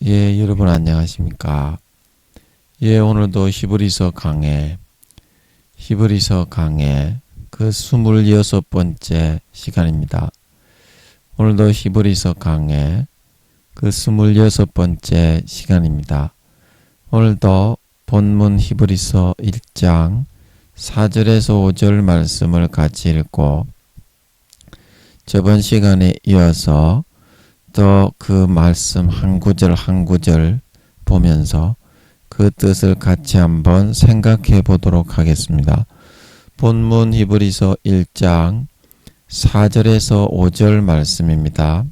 예, 여러분 안녕하십니까? 예, 오늘도 히브리서 강해 그 26번째 시간입니다. 오늘도 히브리서 강해 그 26번째 시간입니다. 오늘도 본문 히브리서 1장 4절에서 5절 말씀을 같이 읽고 저번 시간에 이어서 또 그 말씀 한 구절 한 구절 보면서 그 뜻을 같이 한번 생각해 보도록 하겠습니다. 본문 히브리서 1장 4절에서 5절 말씀입니다.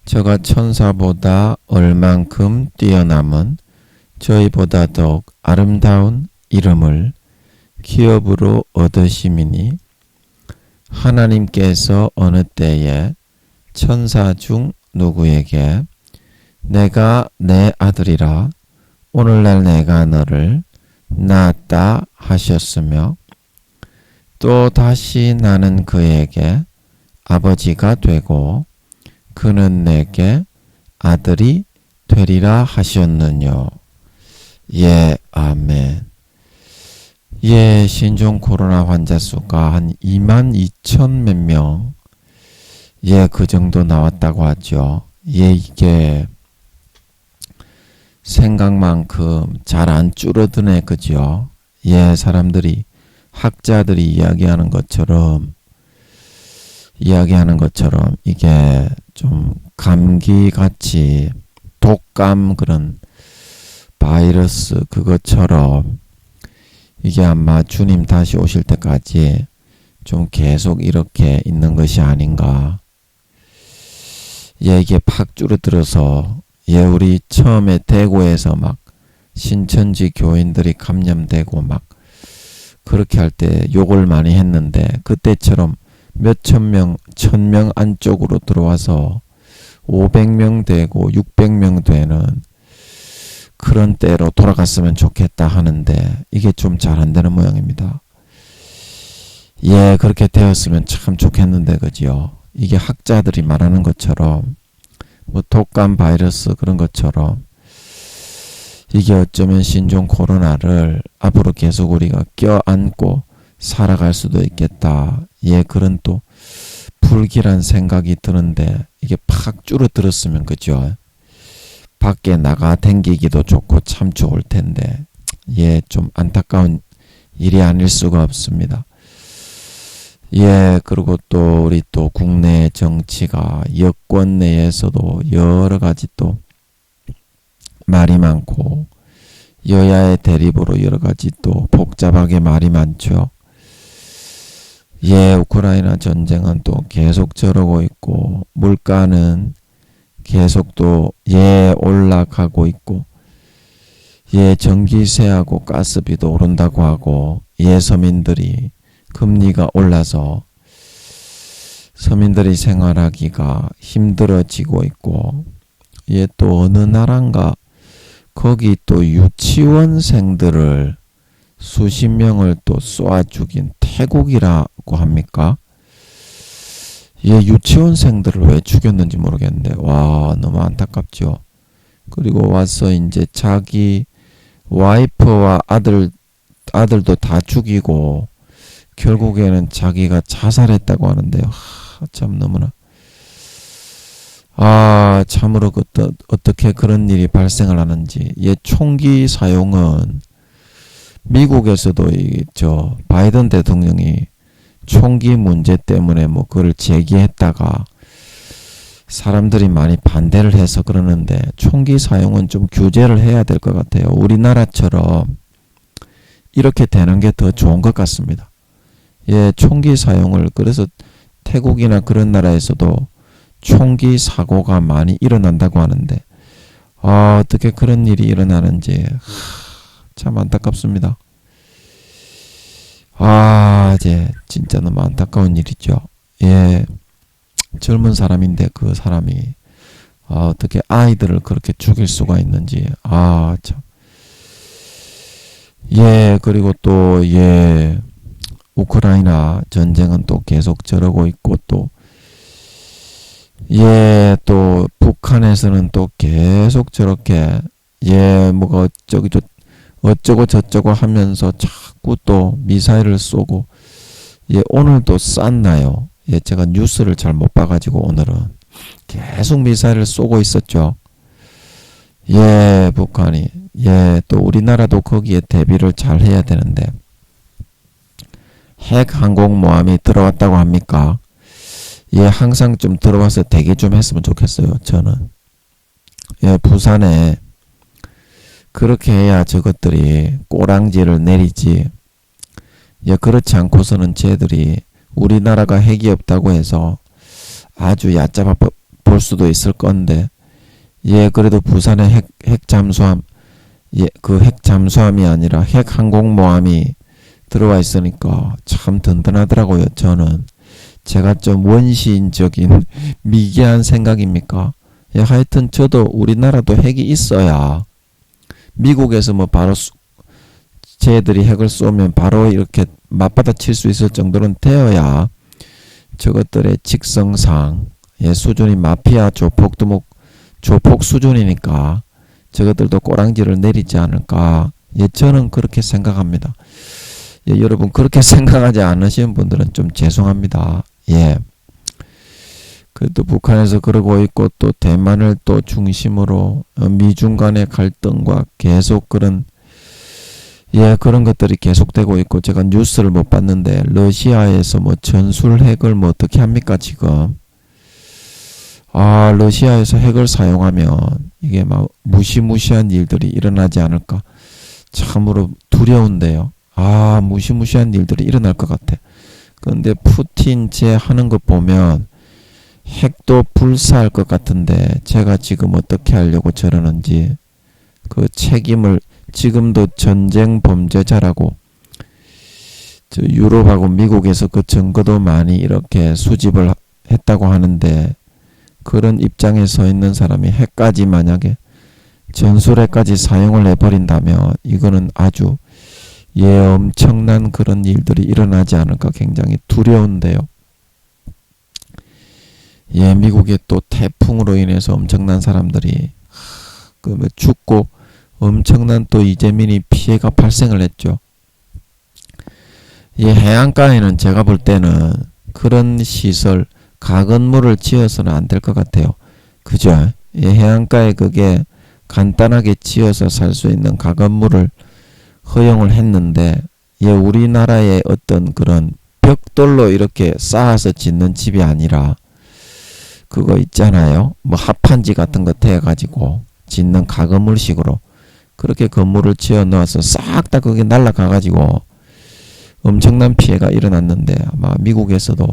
저가 천사보다 얼만큼 뛰어남은 저희보다 더욱 아름다운 이름을 기업으로 얻으심이니 하나님께서 어느 때에 천사 중 누구에게 내가 내 아들이라 오늘날 내가 너를 낳았다 하셨으며 또 다시 나는 그에게 아버지가 되고 그는 내게 아들이 되리라 하셨느뇨. 예, 아멘. 예, 신종 코로나 환자 수가 한 22,000 몇 명, 예, 그 정도 나왔다고 하죠. 예, 이게 생각만큼 잘 안 줄어드네, 그죠? 예, 학자들이 이야기하는 것처럼 이게 좀 감기같이 독감 그런 바이러스 그것처럼 이게 아마 주님 다시 오실 때까지 좀 계속 이렇게 있는 것이 아닌가. 예, 이게 팍 줄어들어서 예, 우리 처음에 대구에서 막 신천지 교인들이 감염되고 막 그렇게 할 때 욕을 많이 했는데 그때처럼 몇천 명, 1,000명 안쪽으로 들어와서 500명 되고 600명 되는 그런 때로 돌아갔으면 좋겠다 하는데 이게 좀 잘 안 되는 모양입니다. 예, 그렇게 되었으면 참 좋겠는데 그죠? 이게 학자들이 말하는 것처럼 뭐 독감 바이러스 그런 것처럼 이게 어쩌면 신종 코로나를 앞으로 계속 우리가 껴안고 살아갈 수도 있겠다. 예, 그런 또 불길한 생각이 드는데 이게 팍 줄어들었으면 그죠? 밖에 나가 댕기기도 좋고 참 좋을 텐데 예, 좀 안타까운 일이 아닐 수가 없습니다. 예, 그리고 또 우리 또 국내 정치가 여권 내에서도 여러 가지 또 말이 많고 여야의 대립으로 여러 가지 또 복잡하게 말이 많죠. 예, 우크라이나 전쟁은 또 계속 저러고 있고 물가는 계속 또 예, 올라가고 있고 예, 전기세하고 가스비도 오른다고 하고 예, 서민들이 금리가 올라서 서민들이 생활하기가 힘들어지고 있고 예, 또 어느 나라인가 거기 또 유치원생들을 수십 명을 또 쏘아 죽인 태국이라고 합니까? 예, 유치원생들을 왜 죽였는지 모르겠는데 와, 너무 안타깝죠. 그리고 와서 이제 자기 와이프와 아들도 다 죽이고 결국에는 자기가 자살했다고 하는데요. 참 너무나 참으로 어떻게 그런 일이 발생을 하는지. 예, 총기 사용은 미국에서도 바이든 대통령이 총기 문제 때문에 뭐 그걸 제기했다가 사람들이 많이 반대를 해서 그러는데 총기 사용은 좀 규제를 해야 될 것 같아요. 우리나라처럼 이렇게 되는 게 더 좋은 것 같습니다. 예, 총기 사용을 그래서 태국이나 그런 나라에서도 총기 사고가 많이 일어난다고 하는데 어떻게 그런 일이 일어나는지 참 안타깝습니다. 이제 진짜 너무 안타까운 일이죠. 예, 젊은 사람인데 그 사람이 어떻게 아이들을 그렇게 죽일 수가 있는지 참. 예, 그리고 또 예, 우크라이나 전쟁은 또 계속 저러고 있고 또 예, 또 북한에서는 또 계속 저렇게 뭐가 어쩌고 저쩌고 하면서 자꾸 또 미사일을 쏘고 오늘도 쐈나요? 제가 뉴스를 잘 못 봐가지고 오늘은 계속 미사일을 쏘고 있었죠. 북한이 또 우리나라도 거기에 대비를 잘 해야 되는데 핵 항공모함이 들어왔다고 합니까? 항상 좀 들어와서 대기 좀 했으면 좋겠어요. 저는 부산에 그렇게 해야 저것들이 꼬랑지를 내리지. 그렇지 않고서는 쟤들이 우리나라가 핵이 없다고 해서 아주 얕잡아 볼 수도 있을 건데 그래도 부산에 핵 잠수함 그 핵 잠수함이 아니라 핵 항공모함이 들어와 있으니까 참 든든하더라고요. 저는 제가 좀 원시인적인 미개한 생각입니까? 하여튼 저도 우리나라도 핵이 있어야 미국에서 뭐 바로 쟤들이 핵을 쏘면 바로 이렇게 맞받아 칠 수 있을 정도는 되어야 저것들의 직성상 수준이 마피아 조폭 수준이니까 저것들도 꼬랑지를 내리지 않을까. 저는 그렇게 생각합니다. 여러분 그렇게 생각하지 않으시는 분들은 좀 죄송합니다. 그래도 북한에서 그러고 있고 또 대만을 또 중심으로 미중 간의 갈등과 계속 그런 것들이 계속되고 있고 제가 뉴스를 못 봤는데 러시아에서 뭐 전술 핵을 뭐 어떻게 합니까 지금? 러시아에서 핵을 사용하면 이게 막 무시무시한 일들이 일어나지 않을까? 참으로 두려운데요. 무시무시한 일들이 일어날 것 같아. 그런데 푸틴 쟤 하는 거 보면 핵도 불사할 것 같은데 제가 지금 어떻게 하려고 저러는지 그 책임을 지금도 전쟁 범죄자라고 유럽하고 미국에서 그 증거도 많이 이렇게 수집을 했다고 하는데 그런 입장에 서 있는 사람이 핵까지 만약에 전술핵까지 사용을 해버린다면 이거는 아주 엄청난 그런 일들이 일어나지 않을까 굉장히 두려운데요. 미국의 또 태풍으로 인해서 엄청난 사람들이 죽고 엄청난 또 이재민이 피해가 발생을 했죠. 해안가에는 제가 볼 때는 그런 시설 가건물을 지어서는 안 될 것 같아요. 그죠? 해안가에 그게 간단하게 지어서 살 수 있는 가건물을 허용을 했는데 우리나라의 어떤 그런 벽돌로 이렇게 쌓아서 짓는 집이 아니라 그거 있잖아요. 뭐 합판지 같은 거 대가지고 짓는 가건물식으로 그렇게 건물을 지어 놓아서 싹 다 그게 날아가가지고 엄청난 피해가 일어났는데 아마 미국에서도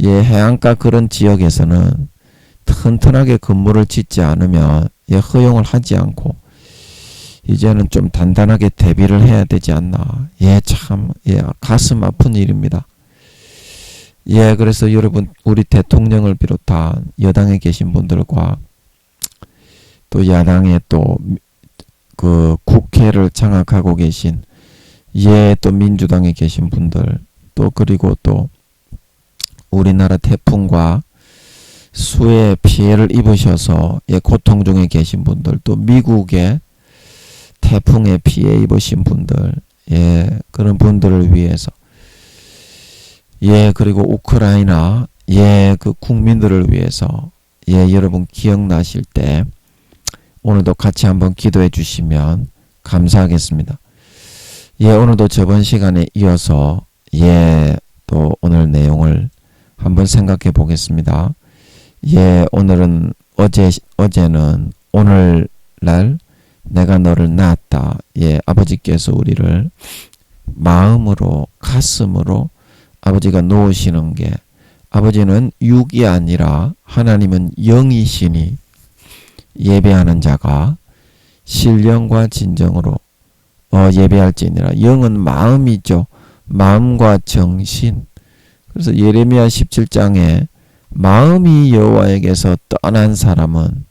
해안가 그런 지역에서는 튼튼하게 건물을 짓지 않으면 허용을 하지 않고 이제는 좀 단단하게 대비를 해야 되지 않나. 참 가슴 아픈 일입니다. 그래서 여러분 우리 대통령을 비롯한 여당에 계신 분들과 또 야당에 또 그 국회를 장악하고 계신 또 민주당에 계신 분들 또 그리고 또 우리나라 태풍과 수해 피해를 입으셔서 고통 중에 계신 분들 또 미국의 태풍에 피해 입으신 분들 그런 분들을 위해서 그리고 우크라이나 그 국민들을 위해서 여러분 기억나실 때 오늘도 같이 한번 기도해 주시면 감사하겠습니다. 오늘도 저번 시간에 이어서 또 오늘 내용을 한번 생각해 보겠습니다. 오늘은 어제는 오늘날 내가 너를 낳았다. 아버지께서 우리를 마음으로 가슴으로 아버지가 놓으시는 게 아버지는 육이 아니라 하나님은 영이시니 예배하는 자가 신령과 진정으로 예배할지니라. 영은 마음이죠. 마음과 정신. 그래서 예레미야 17장에 마음이 여호와에게서 떠난 사람은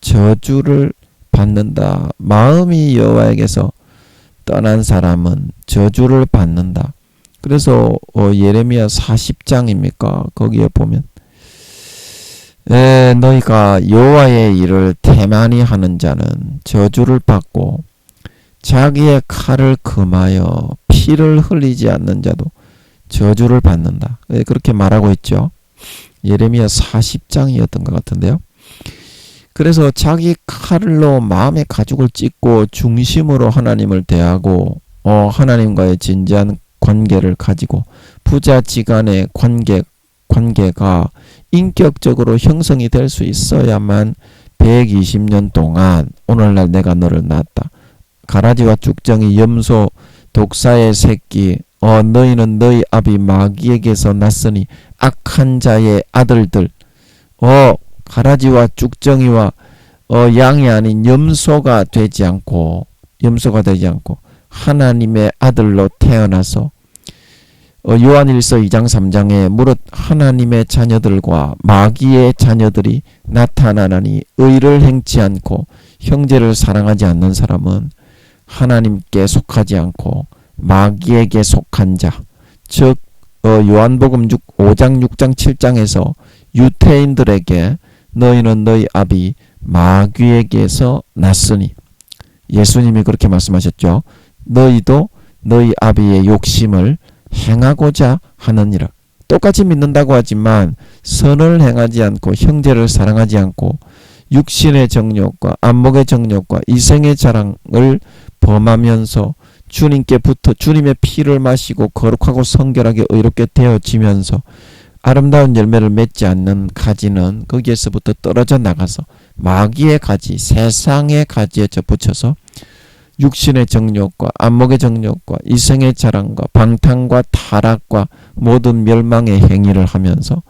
저주를 받는다. 마음이 여호와에게서 떠난 사람은 저주를 받는다. 그래서 예레미야 40장입니까? 거기에 보면 너희가 여호와의 일을 태만히 하는 자는 저주를 받고 자기의 칼을 금하여 피를 흘리지 않는 자도 저주를 받는다. 그렇게 말하고 있죠. 예레미야 40장이었던 것 같은데요. 그래서 자기 칼로 마음의 가죽을 찢고 중심으로 하나님을 대하고 하나님과의 진지한 관계를 가지고 부자지간의 관계가 인격적으로 형성이 될 수 있어야만 120년 동안 오늘날 내가 너를 낳았다. 가라지와 쭉정이 염소 독사의 새끼 너희는 너희 아비 마귀에게서 났으니 악한 자의 아들들 가라지와 쭉정이와 양이 아닌 염소가 되지 않고 하나님의 아들로 태어나서 요한일서 2장 3장에 무릇 하나님의 자녀들과 마귀의 자녀들이 나타나나니 의를 행치 않고 형제를 사랑하지 않는 사람은 하나님께 속하지 않고 마귀에게 속한 자, 즉 요한복음 5장 6장 7장에서 유태인들에게 너희는 너희 아비 마귀에게서 났으니 예수님이 그렇게 말씀하셨죠. 너희도 너희 아비의 욕심을 행하고자 하느니라. 똑같이 믿는다고 하지만 선을 행하지 않고 형제를 사랑하지 않고 육신의 정욕과 안목의 정욕과 이생의 자랑을 범하면서 주님께 붙어 주님의 피를 마시고 거룩하고 성결하게 의롭게 되어지면서 아름다운 열매를 맺지 않는 가지는 거기에서부터 떨어져 나가서 마귀의 가지, 세상의 가지에 접붙여서 육신의 정욕과 안목의 정욕과 이생의 자랑과 방탕과 타락과 모든 멸망의 행위를 하면서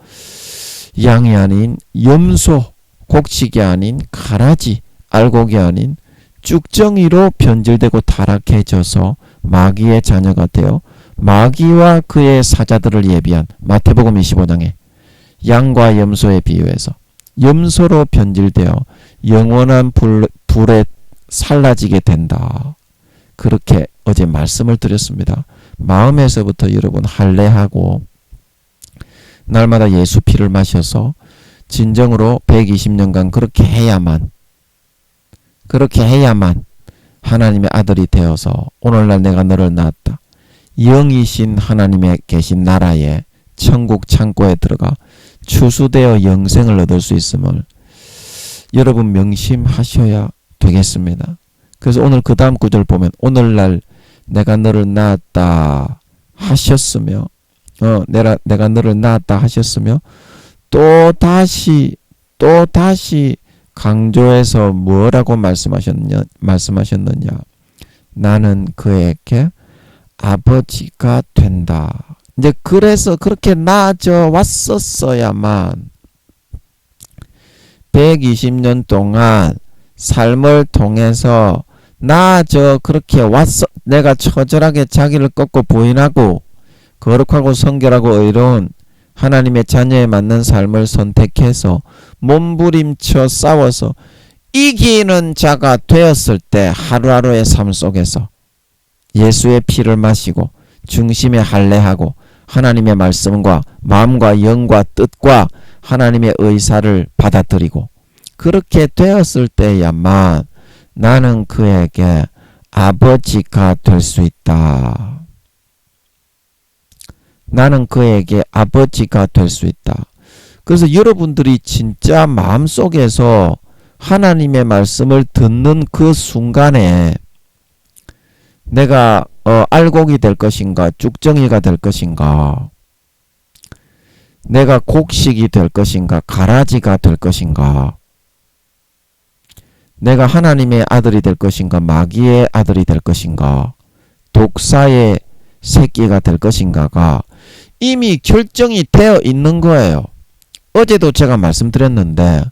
양이 아닌 염소, 곡식이 아닌 가라지, 알곡이 아닌 쭉정이로 변질되고 타락해져서 마귀의 자녀가 되어 마귀와 그의 사자들을 예비한 마태복음 25장에 양과 염소에 비유해서 염소로 변질되어 영원한 불에 살라지게 된다. 그렇게 어제 말씀을 드렸습니다. 마음에서부터 여러분 할례하고 날마다 예수 피를 마셔서 진정으로 120년간 그렇게 해야만 하나님의 아들이 되어서 오늘날 내가 너를 낳았다. 영이신 하나님의 계신 나라에 천국 창고에 들어가 추수되어 영생을 얻을 수 있음을 여러분 명심하셔야 되겠습니다. 그래서 오늘 그 다음 구절 보면 오늘날 내가 너를 낳았다 하셨으며 내가 너를 낳았다 하셨으며 또 다시 강조해서 뭐라고 말씀하셨느냐 나는 그에게 아버지가 된다. 이제 그래서 그렇게 나아져 왔었어야만 120년 동안 삶을 통해서 나아져 그렇게 왔어. 내가 처절하게 자기를 꺾고 부인하고 거룩하고 성결하고 의로운 하나님의 자녀에 맞는 삶을 선택해서 몸부림쳐 싸워서 이기는 자가 되었을 때 하루하루의 삶 속에서 예수의 피를 마시고 중심에 할례하고 하나님의 말씀과 마음과 영과 뜻과 하나님의 의사를 받아들이고 그렇게 되었을 때야만 나는 그에게 아버지가 될 수 있다. 나는 그에게 아버지가 될 수 있다. 그래서 여러분들이 진짜 마음속에서 하나님의 말씀을 듣는 그 순간에 내가 알곡이 될 것인가 쭉정이가 될 것인가 내가 곡식이 될 것인가 가라지가 될 것인가 내가 하나님의 아들이 될 것인가 마귀의 아들이 될 것인가 독사의 새끼가 될 것인가가 이미 결정이 되어 있는 거예요. 어제도 제가 말씀드렸는데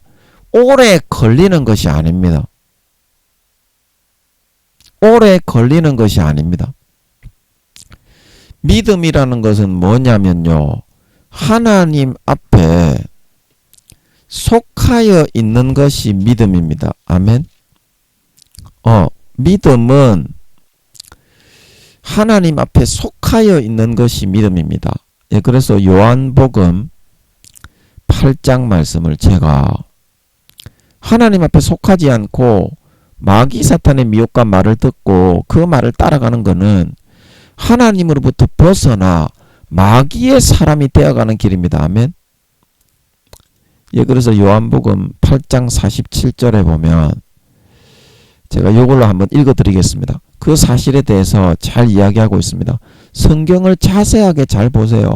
오래 걸리는 것이 아닙니다. 오래 걸리는 것이 아닙니다. 믿음이라는 것은 뭐냐면요. 하나님 앞에 속하여 있는 것이 믿음입니다. 아멘. 믿음은 하나님 앞에 속하여 있는 것이 믿음입니다. 예, 그래서 요한복음 8장 말씀을 제가 하나님 앞에 속하지 않고 마귀 사탄의 미혹과 말을 듣고 그 말을 따라가는 것은 하나님으로부터 벗어나 마귀의 사람이 되어가는 길입니다. 아멘. 예, 그래서 요한복음 8장 47절에 보면 제가 이걸로 한번 읽어드리겠습니다. 그 사실에 대해서 잘 이야기하고 있습니다. 성경을 자세하게 잘 보세요.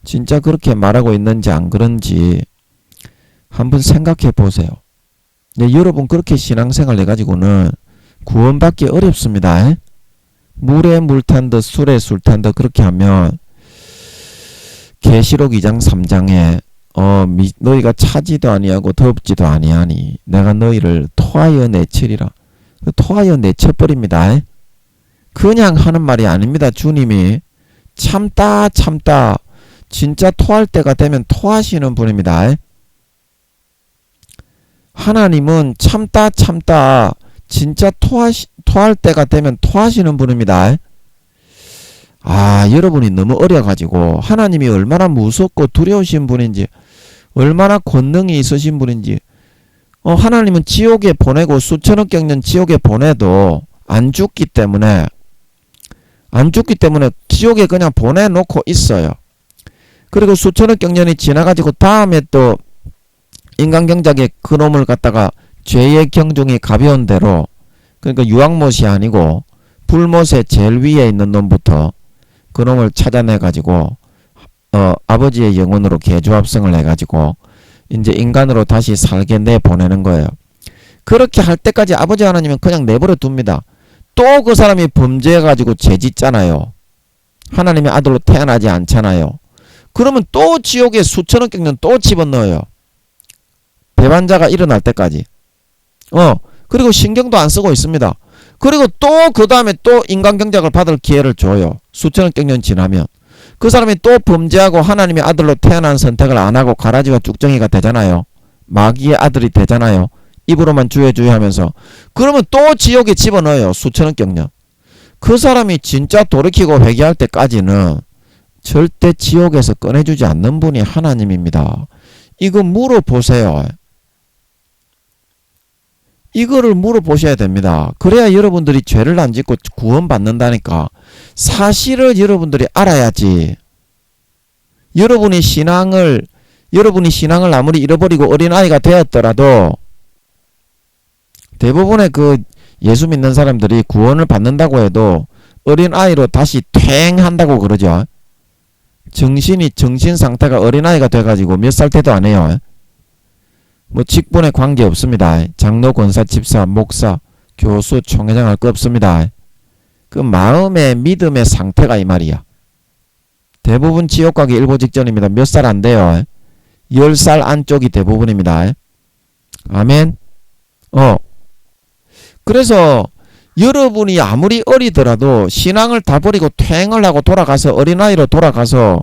진짜 그렇게 말하고 있는지 안 그런지 한번 생각해 보세요. 네, 여러분 그렇게 신앙생활 해가지고는 구원받기 어렵습니다. 물에 물 탄 듯 술에 술 탄 듯 그렇게 하면 계시록 2장 3장에 너희가 차지도 아니하고 덥지도 아니하니 내가 너희를 토하여 내치리라. 토하여 내쳐버립니다. 그냥 하는 말이 아닙니다. 주님이 참다 진짜 토할 때가 되면 토하시는 분입니다. 하나님은 참다 진짜 토할 때가 되면 토하시는 분입니다. 여러분이 너무 어려가지고 하나님이 얼마나 무섭고 두려우신 분인지 얼마나 권능이 있으신 분인지 하나님은 지옥에 보내고 수천억 경년 지옥에 보내도 안 죽기 때문에 지옥에 그냥 보내놓고 있어요. 그리고 수천억 경년이 지나가지고 다음에 또 인간경작에 그놈을 갖다가 죄의 경중이 가벼운 대로 그러니까 유황못이 아니고 불못의 제일 위에 있는 놈부터 그놈을 찾아내가지고 아버지의 영혼으로 개조합성을 해가지고 이제 인간으로 다시 살게 내보내는 거예요. 그렇게 할 때까지 아버지 하나님은 그냥 내버려 둡니다. 또 그 사람이 범죄해가지고 죄짓잖아요. 하나님의 아들로 태어나지 않잖아요. 그러면 또 지옥에 수천억 경년 또 집어넣어요. 배반자가 일어날 때까지. 그리고 신경도 안 쓰고 있습니다. 그리고 또 그 다음에 또 인간경작을 받을 기회를 줘요. 수천억 경년 지나면. 그 사람이 또 범죄하고 하나님의 아들로 태어난 선택을 안 하고 가라지와 쭉정이가 되잖아요. 마귀의 아들이 되잖아요. 입으로만 주여 하면서. 그러면 또 지옥에 집어넣어요. 수천억 경년. 그 사람이 진짜 돌이키고 회개할 때까지는 절대 지옥에서 꺼내주지 않는 분이 하나님입니다. 이거 물어보세요. 이거를 물어보셔야 됩니다. 그래야 여러분들이 죄를 안 짓고 구원받는다니까. 사실을 여러분들이 알아야지. 여러분이 신앙을 아무리 잃어버리고 어린아이가 되었더라도 대부분의 그 예수 믿는 사람들이 구원을 받는다고 해도 어린아이로 다시 퇴행한다고 그러죠. 정신 상태가 어린아이가 돼가지고 몇 살 때도 안 해요. 뭐 직분에 관계 없습니다. 장로, 권사, 집사, 목사, 교수, 총회장 할 거 없습니다. 그 마음의 믿음의 상태가 이 말이야. 대부분 지옥 가기 일보 직전입니다. 몇 살 안 돼요. 10살 안쪽이 대부분입니다. 아멘. 그래서 여러분이 아무리 어리더라도 신앙을 다 버리고 퇴행을 하고 돌아가서 어린아이로 돌아가서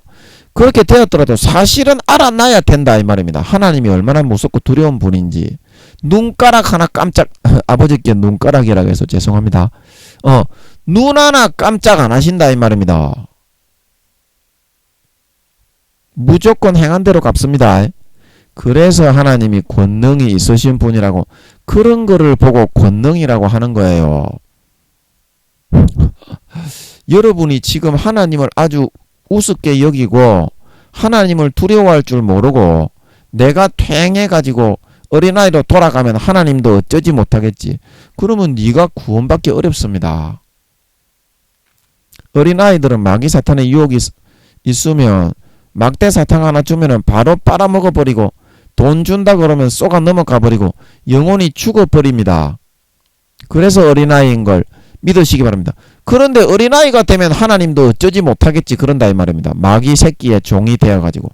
그렇게 되었더라도 사실은 알아놔야 된다 이 말입니다. 하나님이 얼마나 무섭고 두려운 분인지. 눈가락 하나 깜짝 아버지께 눈가락이라고 해서 죄송합니다. 눈 하나 깜짝 안 하신다 이 말입니다. 무조건 행한 대로 갚습니다. 그래서 하나님이 권능이 있으신 분이라고 그런 거를 보고 권능이라고 하는 거예요. 여러분이 지금 하나님을 아주 우습게 여기고 하나님을 두려워할 줄 모르고 내가 퇴행해가지고 어린아이로 돌아가면 하나님도 어쩌지 못하겠지. 그러면 네가 구원받기 어렵습니다. 어린아이들은 마귀 사탄의 유혹이 있으면 막대 사탕 하나 주면은 바로 빨아먹어버리고 돈 준다 그러면 쏘가 넘어가 버리고 영혼이 죽어버립니다. 그래서 어린아이인 걸 믿으시기 바랍니다. 그런데 어린아이가 되면 하나님도 어쩌지 못하겠지 그런다 이 말입니다. 마귀 새끼의 종이 되어가지고.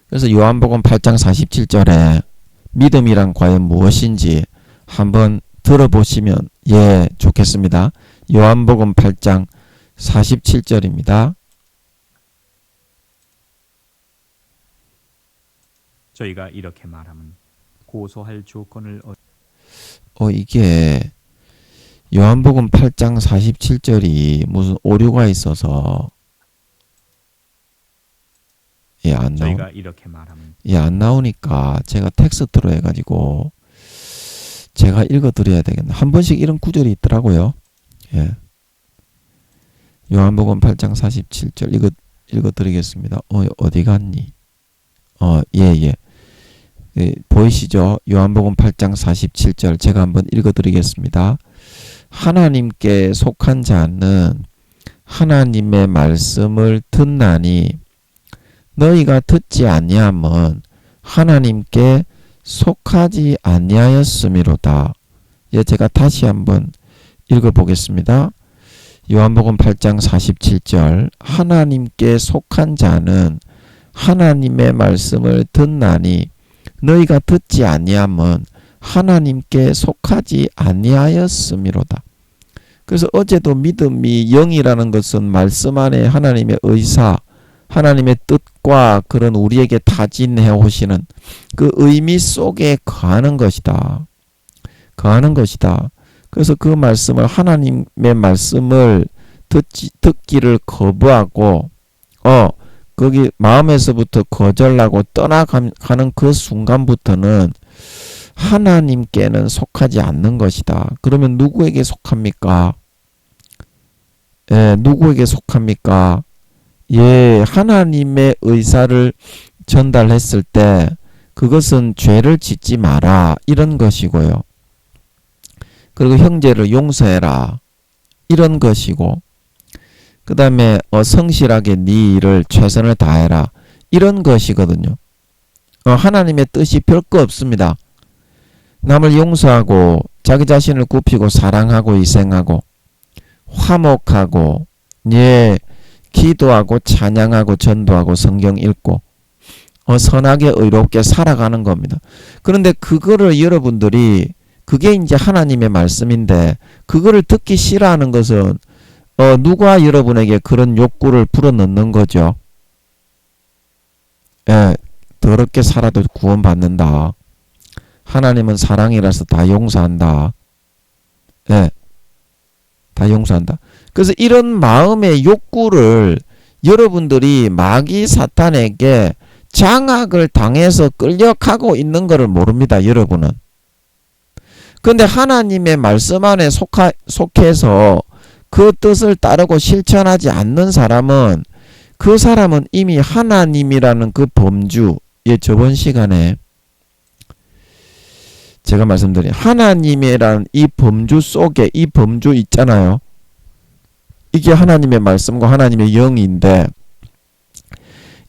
그래서 요한복음 8장 47절에 믿음이란 과연 무엇인지 한번 들어보시면 좋겠습니다. 요한복음 8장 47절입니다. 저희가 이렇게 말하면 고소할 조건을 이게 요한복음 8장 47절이 무슨 오류가 있어서 예, 안 나오. 저희가 이렇게 말하면 예, 안 나오니까 제가 텍스트로 해가지고 제가 읽어드려야 되겠네. 한 번씩 이런 구절이 있더라고요. 예. 요한복음 8장 47절 읽어드리겠습니다. 어디 갔니? 예. 예, 보이시죠? 요한복음 8장 47절 제가 한번 읽어드리겠습니다. 하나님께 속한 자는 하나님의 말씀을 듣나니 너희가 듣지 아니함은 하나님께 속하지 아니하였음이로다. 예, 제가 다시 한번 읽어보겠습니다. 요한복음 8장 47절 하나님께 속한 자는 하나님의 말씀을 듣나니 너희가 듣지 아니함은 하나님께 속하지 아니하였음이로다. 그래서 어제도 믿음이 영이라는 것은 말씀 안에 하나님의 의사, 하나님의 뜻과 그런 우리에게 타진해 오시는 그 의미 속에 거하는 것이다. 거하는 것이다. 그래서 그 말씀을 하나님의 말씀을 듣기를 거부하고 거기 마음에서부터 거절하고 떠나가는 그 순간부터는 하나님께는 속하지 않는 것이다. 그러면 누구에게 속합니까? 예, 누구에게 속합니까? 예, 하나님의 의사를 전달했을 때 그것은 죄를 짓지 마라 이런 것이고요. 그리고 형제를 용서해라 이런 것이고, 그 다음에 성실하게 네 일을 최선을 다해라 이런 것이거든요. 하나님의 뜻이 별거 없습니다. 남을 용서하고 자기 자신을 굽히고 사랑하고 희생하고 화목하고 예, 기도하고 찬양하고 전도하고 성경 읽고 선하게 의롭게 살아가는 겁니다. 그런데 그거를 여러분들이 그게 이제 하나님의 말씀인데 그거를 듣기 싫어하는 것은 누가 여러분에게 그런 욕구를 불어넣는 거죠? 예, 더럽게 살아도 구원받는다. 하나님은 사랑이라서 다 용서한다. 예, 다 용서한다. 그래서 이런 마음의 욕구를 여러분들이 마귀 사탄에게 장악을 당해서 끌려가고 있는 것을 모릅니다. 여러분은. 근데 하나님의 말씀 안에 속해서 그 뜻을 따르고 실천하지 않는 사람은 그 사람은 이미 하나님이라는 그 범주, 예, 저번 시간에 제가 말씀드린 하나님이라는 이 범주 속에 이 범주 있잖아요. 이게 하나님의 말씀과 하나님의 영인데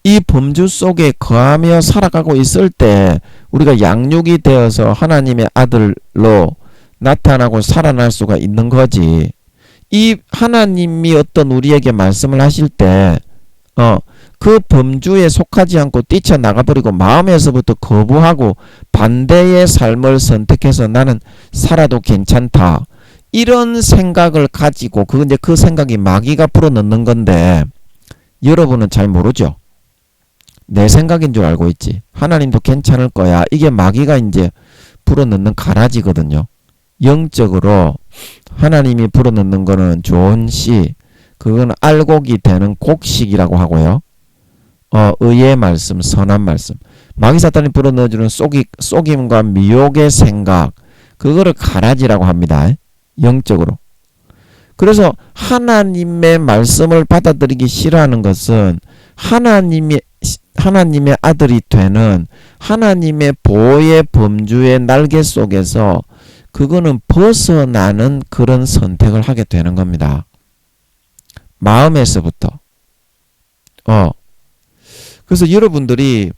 이 범주 속에 거하며 살아가고 있을 때 우리가 양육이 되어서 하나님의 아들로 나타나고 살아날 수가 있는 거지. 이 하나님이 어떤 우리에게 말씀을 하실 때 그 범주에 속하지 않고 뛰쳐나가버리고 마음에서부터 거부하고 반대의 삶을 선택해서 나는 살아도 괜찮다. 이런 생각을 가지고 이제 그 생각이 마귀가 불어넣는 건데 여러분은 잘 모르죠. 내 생각인 줄 알고 있지. 하나님도 괜찮을 거야. 이게 마귀가 이제 불어넣는 가라지거든요. 영적으로 하나님이 불어넣는 거는 좋은 씨, 그건 알곡이 되는 곡식이라고 하고요. 의의 말씀, 선한 말씀. 마귀 사탄이 불어넣어주는 속임과 미혹의 생각, 그거를 가라지라고 합니다. 영적으로. 그래서 하나님의 말씀을 받아들이기 싫어하는 것은 하나님의 아들이 되는 하나님의 보호의 범주의 날개 속에서 그거는 벗어나는 그런 선택을 하게 되는 겁니다. 마음에서부터. 그래서 여러분들이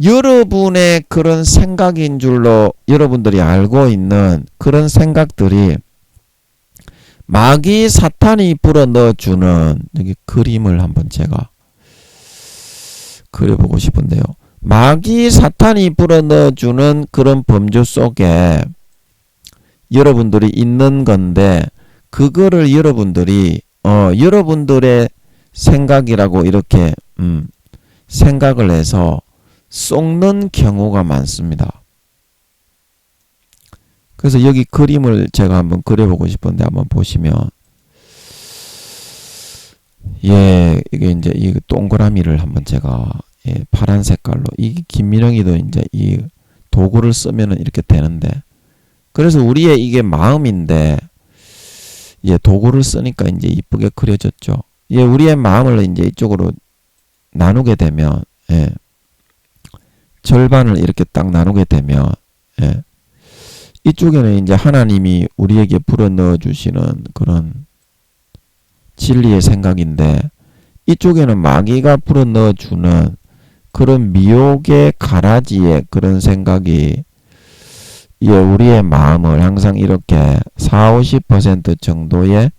여러분의 그런 생각인 줄로 여러분들이 알고 있는 그런 생각들이 마귀 사탄이 불어넣어주는 여기 그림을 한번 제가 그려보고 싶은데요. 마귀 사탄이 불어넣어주는 그런 범주 속에 여러분들이 있는 건데 그거를 여러분들이 여러분들의 생각이라고 이렇게 생각을 해서 속는 경우가 많습니다. 그래서 여기 그림을 제가 한번 그려보고 싶은데 한번 보시면 예, 이게 이제 이 동그라미를 한번 제가 예, 파란 색깔로. 이 김민영이도 이제 이 도구를 쓰면은 이렇게 되는데, 그래서 우리의 이게 마음인데, 예, 도구를 쓰니까 이제 이쁘게 그려졌죠. 예, 우리의 마음을 이제 이쪽으로 나누게 되면, 예, 절반을 이렇게 딱 나누게 되면, 예, 이쪽에는 이제 하나님이 우리에게 불어넣어 주시는 그런 진리의 생각인데, 이쪽에는 마귀가 불어넣어 주는 그런 미혹의 가라지의 그런 생각이, 예, 우리의 마음을 항상 이렇게 40~50% 정도의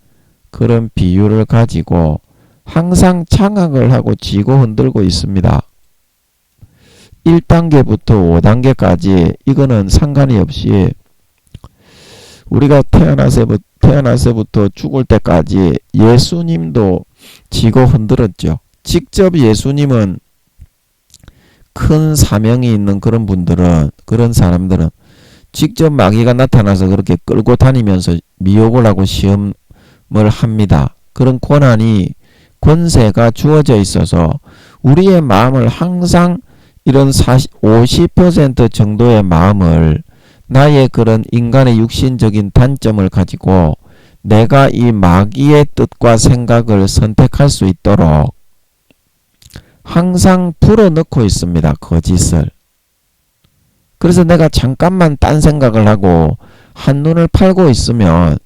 그런 비율을 가지고 항상 착각을 하고 지고 흔들고 있습니다. 1단계부터 5단계까지 이거는 상관이 없이 우리가 태어나서부터 죽을 때까지 예수님도 지고 흔들었죠. 직접 예수님은 큰 사명이 있는 그런 분들은, 그런 사람들은 직접 마귀가 나타나서 그렇게 끌고 다니면서 미혹을 하고 시험을 합니다. 그런 권세가 주어져 있어서 우리의 마음을 항상 이런 50% 정도의 마음을, 나의 그런 인간의 육신적인 단점을 가지고 내가 이 마귀의 뜻과 생각을 선택할 수 있도록 항상 불어넣고 있습니다. 거짓을. 그래서 내가 잠깐만 딴 생각을 하고 한눈을 팔고 있으면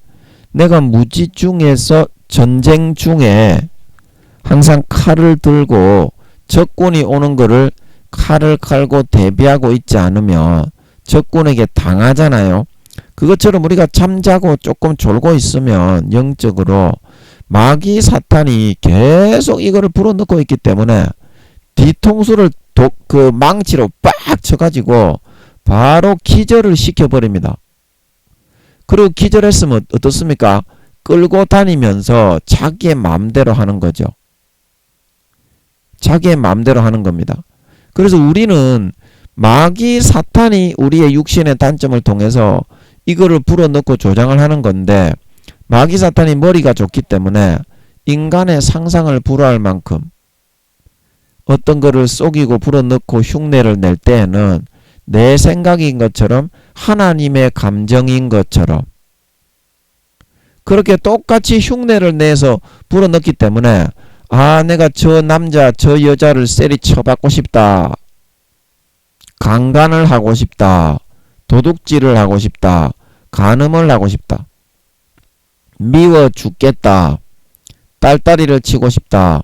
내가 무지 중에서 전쟁 중에 항상 칼을 들고 적군이 오는 거를 칼을 갈고 대비하고 있지 않으면 적군에게 당하잖아요. 그것처럼 우리가 잠자고 조금 졸고 있으면 영적으로 마귀 사탄이 계속 이거를 불어넣고 있기 때문에 뒤통수를 그 망치로 빡 쳐가지고 바로 기절을 시켜버립니다. 그리고 기절했으면 어떻습니까? 끌고 다니면서 자기의 마음대로 하는 거죠. 자기의 마음대로 하는 겁니다. 그래서 우리는 마귀 사탄이 우리의 육신의 단점을 통해서 이거를 불어넣고 조장을 하는 건데, 마귀 사탄이 머리가 좋기 때문에 인간의 상상을 불허할 만큼 어떤 거를 속이고 불어넣고 흉내를 낼 때에는 내 생각인 것처럼 하나님의 감정인 것처럼 그렇게 똑같이 흉내를 내서 불어넣기 때문에, 아, 내가 저 남자 저 여자를 세리 쳐받고 싶다, 강간을 하고 싶다, 도둑질을 하고 싶다, 간음을 하고 싶다, 미워 죽겠다, 딸다리를 치고 싶다,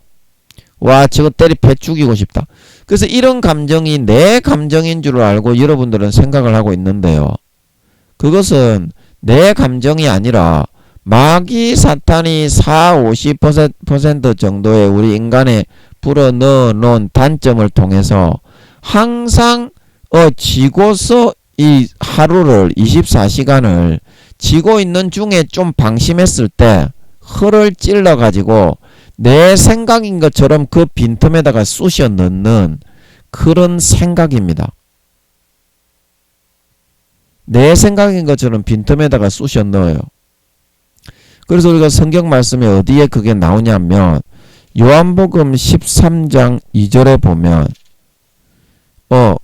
와 저거 때리 패 죽이고 싶다. 그래서 이런 감정이 내 감정인 줄 알고 여러분들은 생각을 하고 있는데요, 그것은 내 감정이 아니라 마귀 사탄이 40~50% 정도의 우리 인간에 불어넣어 놓은 단점을 통해서 항상 지고서 이 하루를 24시간을 지고 있는 중에 좀 방심했을 때 허를 찔러 가지고 내 생각인 것처럼 그 빈틈에다가 쑤셔 넣는 그런 생각입니다. 내 생각인 것처럼 빈틈에다가 쑤셔 넣어요. 그래서 우리가 성경 말씀에 어디에 그게 나오냐면 요한복음 13장 2절에 보면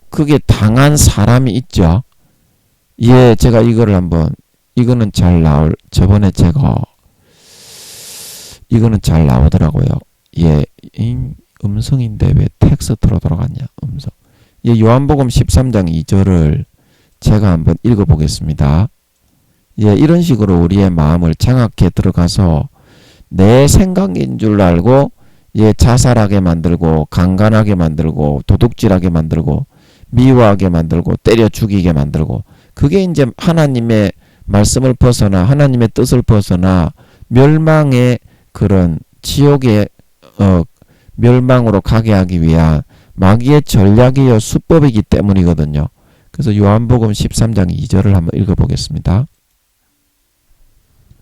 그게 당한 사람이 있죠. 예, 제가 이거를 한번, 이거는 잘 저번에 제가 이거는 잘 나오더라고요. 예, 음성인데 왜 텍스트로 돌아갔냐, 음성. 예, 요한복음 13장 2절을 제가 한번 읽어보겠습니다. 예, 이런 식으로 우리의 마음을 장악해 들어가서 내 생각인 줄 알고, 예, 자살하게 만들고, 강간하게 만들고, 도둑질하게 만들고, 미워하게 만들고, 때려 죽이게 만들고, 그게 이제 하나님의 말씀을 벗어나, 하나님의 뜻을 벗어나 멸망의 그런 지옥의 멸망으로 가게 하기 위한 마귀의 전략이요 수법이기 때문이거든요. 그래서 요한복음 13장 2절을 한번 읽어보겠습니다.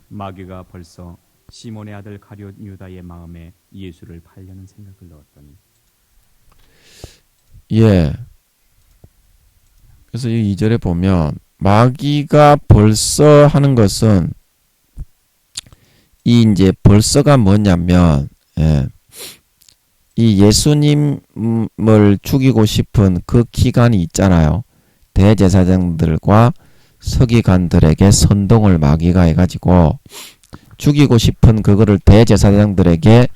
마귀가 벌써 시몬의 아들 가룟 유다의 마음에 예수를 팔려는 생각을 넣었더니. 예. 그래서 이 2절에 보면 마귀가 벌써 하는 것은, 이 이제 벌써가 뭐냐면, 예, 이 예수님을 죽이고 싶은 그 기간이 있잖아요. 대제사장들과 서기관들에게 선동을 마귀가 해가지고 죽이고 싶은 그거를 대제사장들에게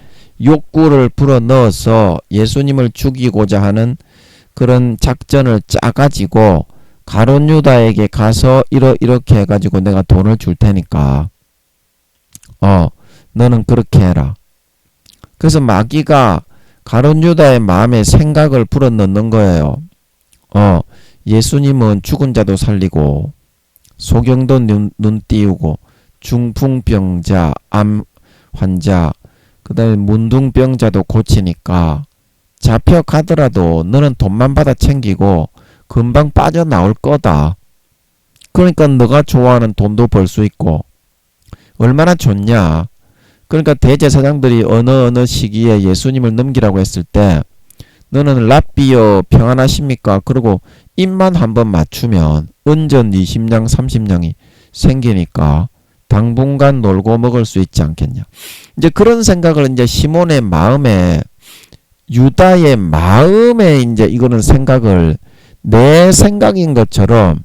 욕구를 불어넣어서 예수님을 죽이고자 하는 그런 작전을 짜가지고 가룟 유다에게 가서 이렇게 해가지고 내가 돈을 줄 테니까 너는 그렇게 해라. 그래서 마귀가 가룟 유다의 마음에 생각을 불어넣는 거예요. 예수님은 죽은 자도 살리고 소경도 눈 띄우고 중풍병자, 암 환자, 그 다음에 문둥병자도 고치니까 잡혀가더라도 너는 돈만 받아 챙기고 금방 빠져나올 거다. 그러니까 너가 좋아하는 돈도 벌 수 있고 얼마나 좋냐. 그러니까 대제사장들이 어느 시기에 예수님을 넘기라고 했을 때 너는 랍비여 평안하십니까? 그러고 입만 한번 맞추면 은전 20냥 30냥이 생기니까 당분간 놀고 먹을 수 있지 않겠냐. 이제 그런 생각을 이제 시몬의 마음에 유다의 마음에 이제 이거는 생각을 내 생각인 것처럼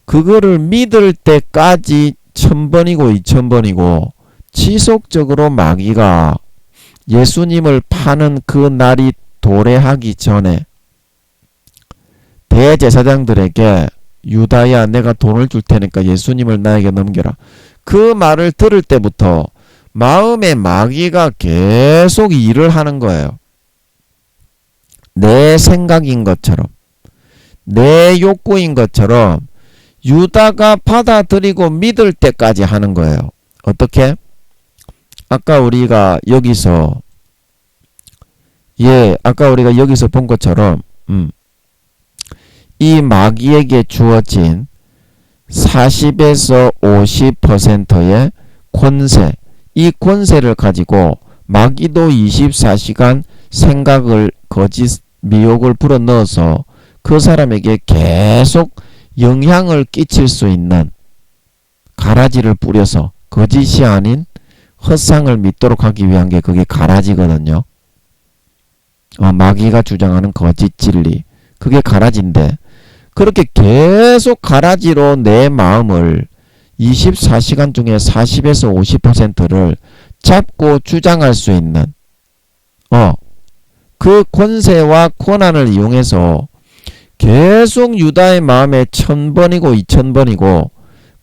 그거를 믿을 때까지 1000번이고 2000번이고 지속적으로 마귀가 예수님을 파는 그 날이 도래하기 전에 대제사장들에게 유다야 내가 돈을 줄 테니까 예수님을 나에게 넘겨라. 그 말을 들을 때부터 마음에 마귀가 계속 일을 하는 거예요. 내 생각인 것처럼 내 욕구인 것처럼 유다가 받아들이고 믿을 때까지 하는 거예요. 어떻게? 아까 우리가 여기서 본 것처럼 이 마귀에게 주어진 40에서 50%의 권세, 이 권세를 가지고 마귀도 24시간 생각을 거짓 미혹을 불어넣어서 그 사람에게 계속 영향을 끼칠 수 있는 가라지를 뿌려서 거짓이 아닌 헛상을 믿도록 하기 위한 게 그게 가라지거든요. 마귀가 주장하는 거짓 진리, 그게 가라지인데 그렇게 계속 가라지로 내 마음을 24시간 중에 40에서 50%를 잡고 주장할 수 있는 그 권세와 권한을 이용해서 계속 유다의 마음에 1000번이고 2000번이고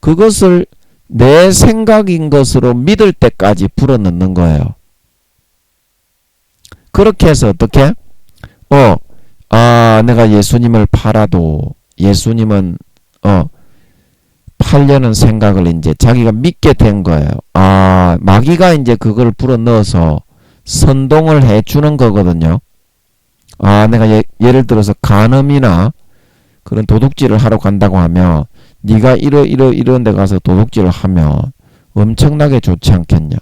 그것을 내 생각인 것으로 믿을 때까지 불어넣는 거예요. 그렇게 해서 어떻게? 내가 예수님을 팔아도 예수님은 팔려는 생각을 이제 자기가 믿게 된 거예요. 마귀가 이제 그걸 불어넣어서 선동을 해주는 거거든요. 내가 예를 들어서 간음이나 그런 도둑질을 하러 간다고 하면 네가 이런 데 가서 도둑질을 하면 엄청나게 좋지 않겠냐.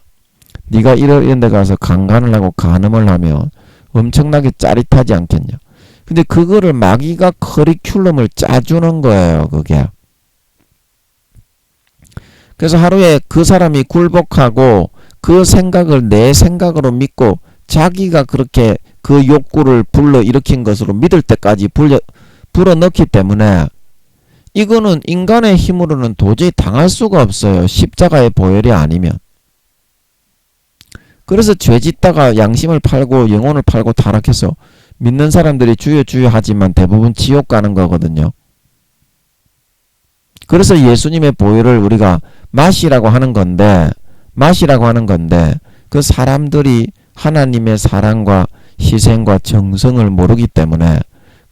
네가 이런 데 가서 강간을 하고 간음을 하면 엄청나게 짜릿하지 않겠냐. 근데 그거를 마귀가 커리큘럼을 짜주는 거예요. 그게. 그래서 하루에 그 사람이 굴복하고 그 생각을 내 생각으로 믿고 자기가 그렇게 그 욕구를 불러일으킨 것으로 믿을 때까지 불어넣기 때문에 이거는 인간의 힘으로는 도저히 당할 수가 없어요. 십자가의 보혈이 아니면. 그래서 죄 짓다가 양심을 팔고 영혼을 팔고 타락해서 믿는 사람들이 주여 주여 하지만 대부분 지옥 가는 거거든요. 그래서 예수님의 보혈을 우리가 마시라고 하는 건데 그 사람들이 하나님의 사랑과 희생과 정성을 모르기 때문에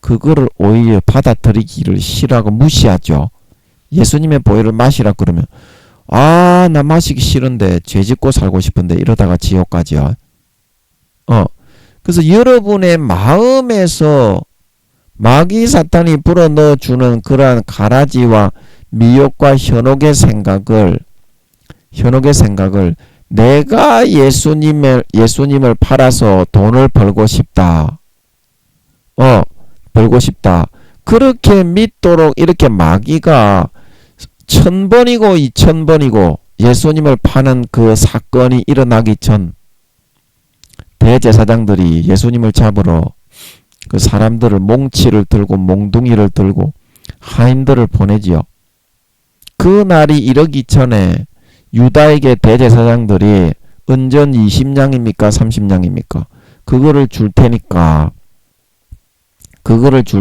그거를 오히려 받아들이기를 싫어하고 무시하죠. 예수님의 보혈을 마시라 그러면 나 마시기 싫은데 죄 짓고 살고 싶은데 이러다가 지옥 가죠. 그래서 여러분의 마음에서 마귀 사탄이 불어넣어주는 그러한 가라지와 미혹과 현혹의 생각을 내가 예수님을 팔아서 돈을 벌고 싶다. 그렇게 믿도록 이렇게 마귀가 1000번이고 2000번이고 예수님을 파는 그 사건이 일어나기 전 대제사장들이 예수님을 잡으러 그 사람들을 몽치를 들고 몽둥이를 들고 하인들을 보내지요. 그 날이 이르기 전에 유다에게 대제사장들이 은전 20냥입니까 30냥입니까 그거를 줄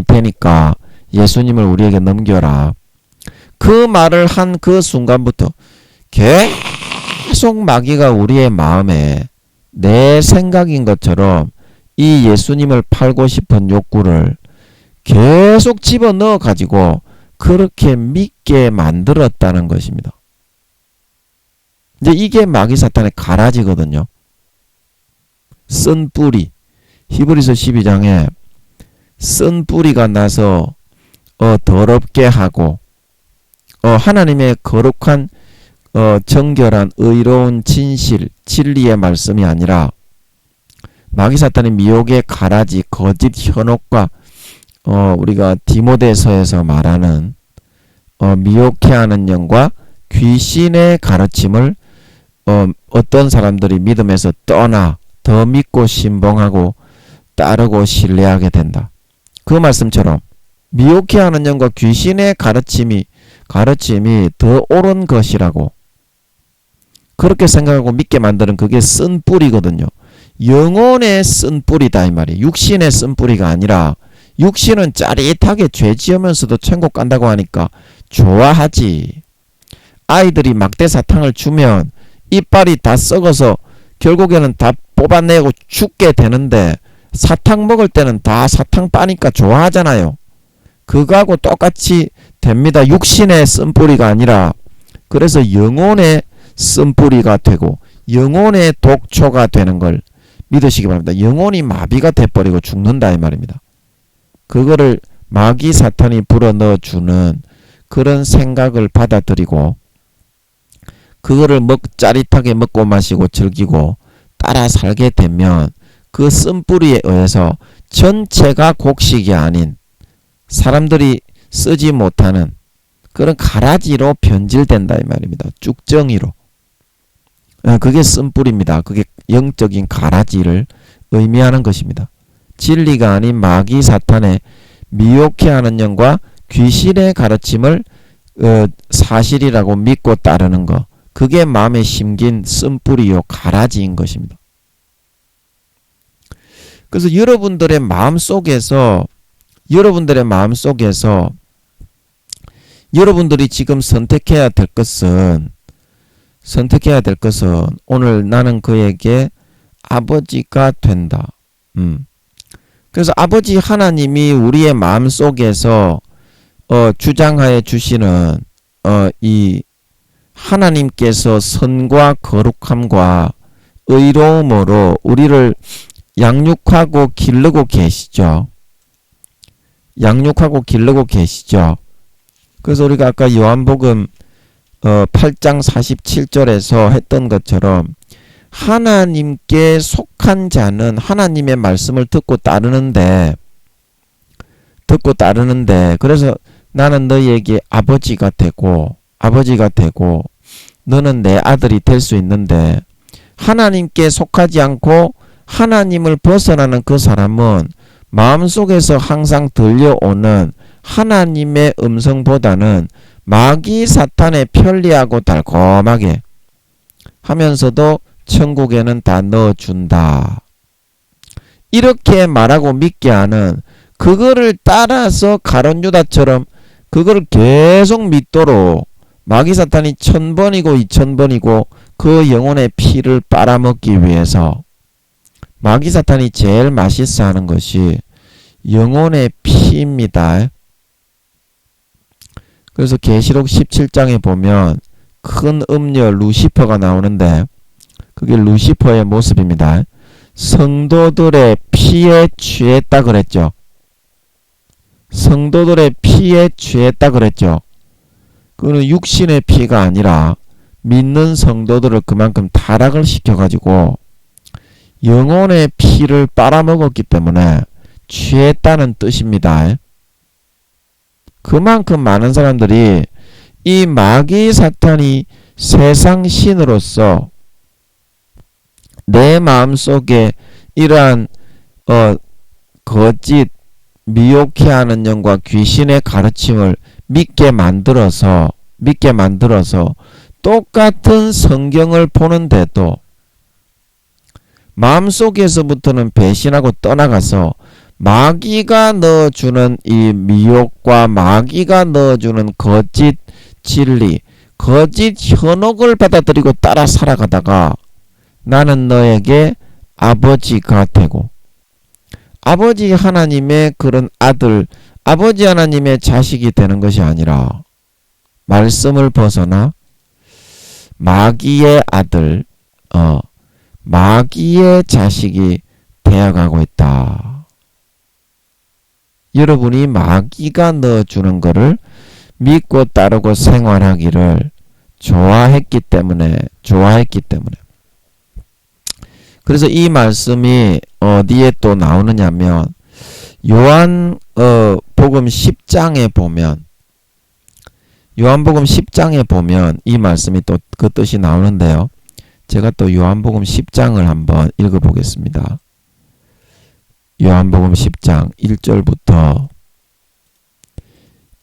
테니까 예수님을 우리에게 넘겨라. 그 말을 한 그 순간부터 계속 마귀가 우리의 마음에 내 생각인 것처럼 이 예수님을 팔고 싶은 욕구를 계속 집어넣어 가지고 그렇게 믿게 만들었다는 것입니다. 이제 이게 마귀 사탄의 가라지거든요. 쓴 뿌리. 히브리서 12장에 쓴 뿌리가 나서 더럽게 하고 하나님의 거룩한 정결한 의로운 진실 진리의 말씀이 아니라 마귀 사탄의 미혹의 가라지 거짓 현혹과 우리가 디모데서에서 말하는 미혹해 하는 영과 귀신의 가르침을 어떤 사람들이 믿음에서 떠나 더 믿고 신봉하고 따르고 신뢰하게 된다. 그 말씀처럼 미혹해 하는 영과 귀신의 가르침이 더 옳은 것이라고 그렇게 생각하고 믿게 만드는 그게 쓴 뿌리거든요. 영혼의 쓴 뿌리다 이 말이에요. 육신의 쓴 뿌리가 아니라 육신은 짜릿하게 죄 지으면서도 천국 간다고 하니까 좋아하지. 아이들이 막대 사탕을 주면 이빨이 다 썩어서 결국에는 다 뽑아내고 죽게 되는데 사탕 먹을 때는 다 사탕 빠니까 좋아하잖아요. 그거하고 똑같이 됩니다. 육신의 쓴뿌리가 아니라 그래서 영혼의 쓴뿌리가 되고 영혼의 독초가 되는 걸 믿으시기 바랍니다. 영혼이 마비가 돼버리고 죽는다 이 말입니다. 그거를 마귀 사탄이 불어넣어주는 그런 생각을 받아들이고 그거를 짜릿하게 먹고 마시고 즐기고 따라 살게 되면 그 쓴뿌리에 의해서 전체가 곡식이 아닌 사람들이 쓰지 못하는 그런 가라지로 변질된다 이 말입니다. 쭉정이로. 그게 쓴뿌리입니다. 그게 영적인 가라지를 의미하는 것입니다. 진리가 아닌 마귀 사탄의 미혹해 하는 영과 귀신의 가르침을 사실이라고 믿고 따르는 것. 그게 마음에 심긴 쓴뿌리요 가라지인 것입니다. 그래서 여러분들의 마음속에서 여러분들이 지금 선택해야 될 것은 오늘 나는 그에게 아버지가 된다. 그래서 아버지 하나님이 우리의 마음속에서 주장하여 주시는 이 하나님께서 선과 거룩함과 의로움으로 우리를 양육하고 기르고 계시죠. 그래서 우리가 아까 요한복음 8장 47절에서 했던 것처럼 하나님께 속한 자는 하나님의 말씀을 듣고 따르는데 그래서 나는 너희에게 아버지가 되고 너는 내 아들이 될 수 있는데 하나님께 속하지 않고 하나님을 벗어나는 그 사람은 마음속에서 항상 들려오는 하나님의 음성보다는 마귀 사탄의 편리하고 달콤하게 하면서도 천국에는 다 넣어준다. 이렇게 말하고 믿게 하는 그거를 따라서 가룟 유다처럼 그거를 계속 믿도록 마귀 사탄이 1000번이고 2000번이고 그 영혼의 피를 빨아먹기 위해서 마귀 사탄이 제일 맛있어 하는 것이 영혼의 피입니다. 그래서 계시록 17장에 보면 큰 음녀 루시퍼가 나오는데 그게 루시퍼의 모습입니다. 성도들의 피에 취했다 그랬죠. 그거는 육신의 피가 아니라 믿는 성도들을 그만큼 타락을 시켜가지고 영혼의 피를 빨아먹었기 때문에 취했다는 뜻입니다. 그만큼 많은 사람들이 이 마귀 사탄이 세상 신으로서 내 마음속에 이러한 거짓 미혹해 하는 영과 귀신의 가르침을 믿게 만들어서 똑같은 성경을 보는데도 마음속에서부터는 배신하고 떠나가서 마귀가 넣어주는 이 미혹과 마귀가 넣어주는 거짓 진리, 거짓 현혹을 받아들이고 따라 살아가다가 나는 너에게 아버지가 되고 아버지 하나님의 그런 아들, 아버지 하나님의 자식이 되는 것이 아니라 말씀을 벗어나 마귀의 아들, 마귀의 자식이 되어가고 있다. 여러분이 마귀가 넣어주는 것을 믿고 따르고 생활하기를 좋아했기 때문에 그래서 이 말씀이 어디에 또 나오느냐면 요한복음 10장에 보면 이 말씀이 또 그 뜻이 나오는데요. 제가 또 요한복음 10장을 한번 읽어보겠습니다. 요한복음 10장 1절부터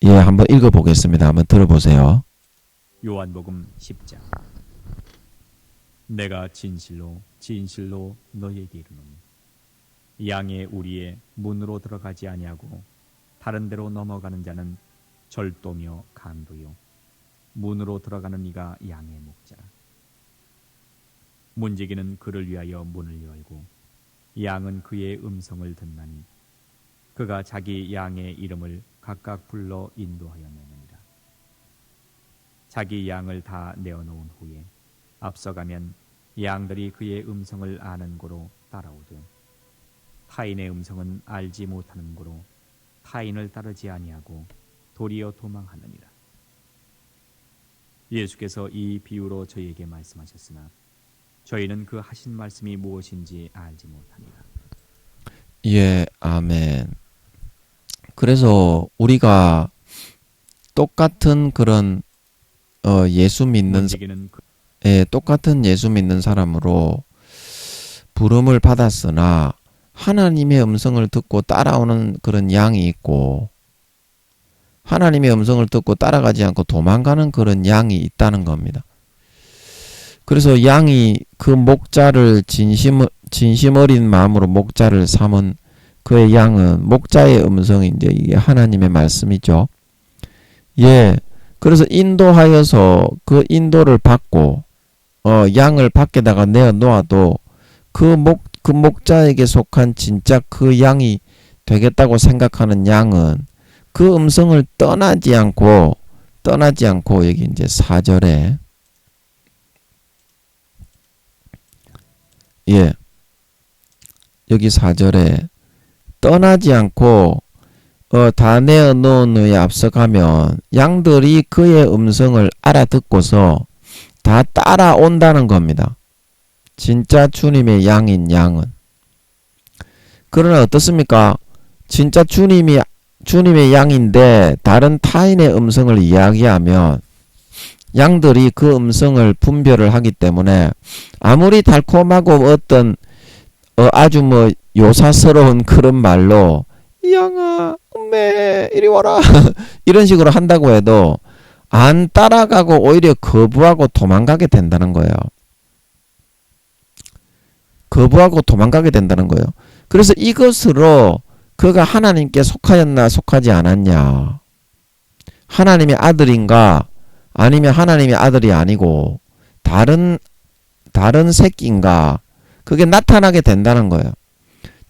한번 읽어보겠습니다. 한번 들어보세요. 요한복음 10장. 내가 진실로 너희에게 이르노니 양의 우리의 문으로 들어가지 아니하고 다른 데로 넘어가는 자는 절도며 강도요 문으로 들어가는 이가 양의 목자라. 문지기는 그를 위하여 문을 열고 양은 그의 음성을 듣나니 그가 자기 양의 이름을 각각 불러 인도하여 내느니라. 자기 양을 다 내어놓은 후에 앞서가면 양들이 그의 음성을 아는 고로 따라오되 타인의 음성은 알지 못하는 고로 타인을 따르지 아니하고 도리어 도망하느니라. 예수께서 이 비유로 저희에게 말씀하셨으나 저희는 그 하신 말씀이 무엇인지 알지 못하니라. 예, 아멘. 그래서 우리가 똑같은 그런 예수 믿는 똑같은 예수 믿는 사람으로 부름을 받았으나 하나님의 음성을 듣고 따라오는 그런 양이 있고 하나님의 음성을 듣고 따라가지 않고 도망가는 그런 양이 있다는 겁니다. 그래서 양이 그 목자를 진심 어린 마음으로 목자를 삼은 그의 양은 목자의 음성이 이제 이게 하나님의 말씀이죠. 예. 그래서 인도하여서 그 인도를 받고 양을 밖에다가 내어 놓아도 그 목자에게 속한 진짜 그 양이 되겠다고 생각하는 양은 그 음성을 떠나지 않고 여기 이제 4절에 여기 4절에 떠나지 않고 다 내어 놓은 후에 앞서가면 양들이 그의 음성을 알아듣고서 다 따라온다는 겁니다. 진짜 주님의 양인 양은. 그러나 어떻습니까? 진짜 주님의 양인데 다른 타인의 음성을 이야기하면 양들이 그 음성을 분별을 하기 때문에 아무리 달콤하고 어떤 아주 요사스러운 그런 말로 양아, 음메, 이리 와라 이런 식으로 한다고 해도 안 따라가고 오히려 거부하고 도망가게 된다는 거예요. 그래서 이것으로 그가 하나님께 속하였나 속하지 않았냐, 하나님의 아들인가 아니면 하나님의 아들이 아니고 다른 새끼인가, 그게 나타나게 된다는 거예요.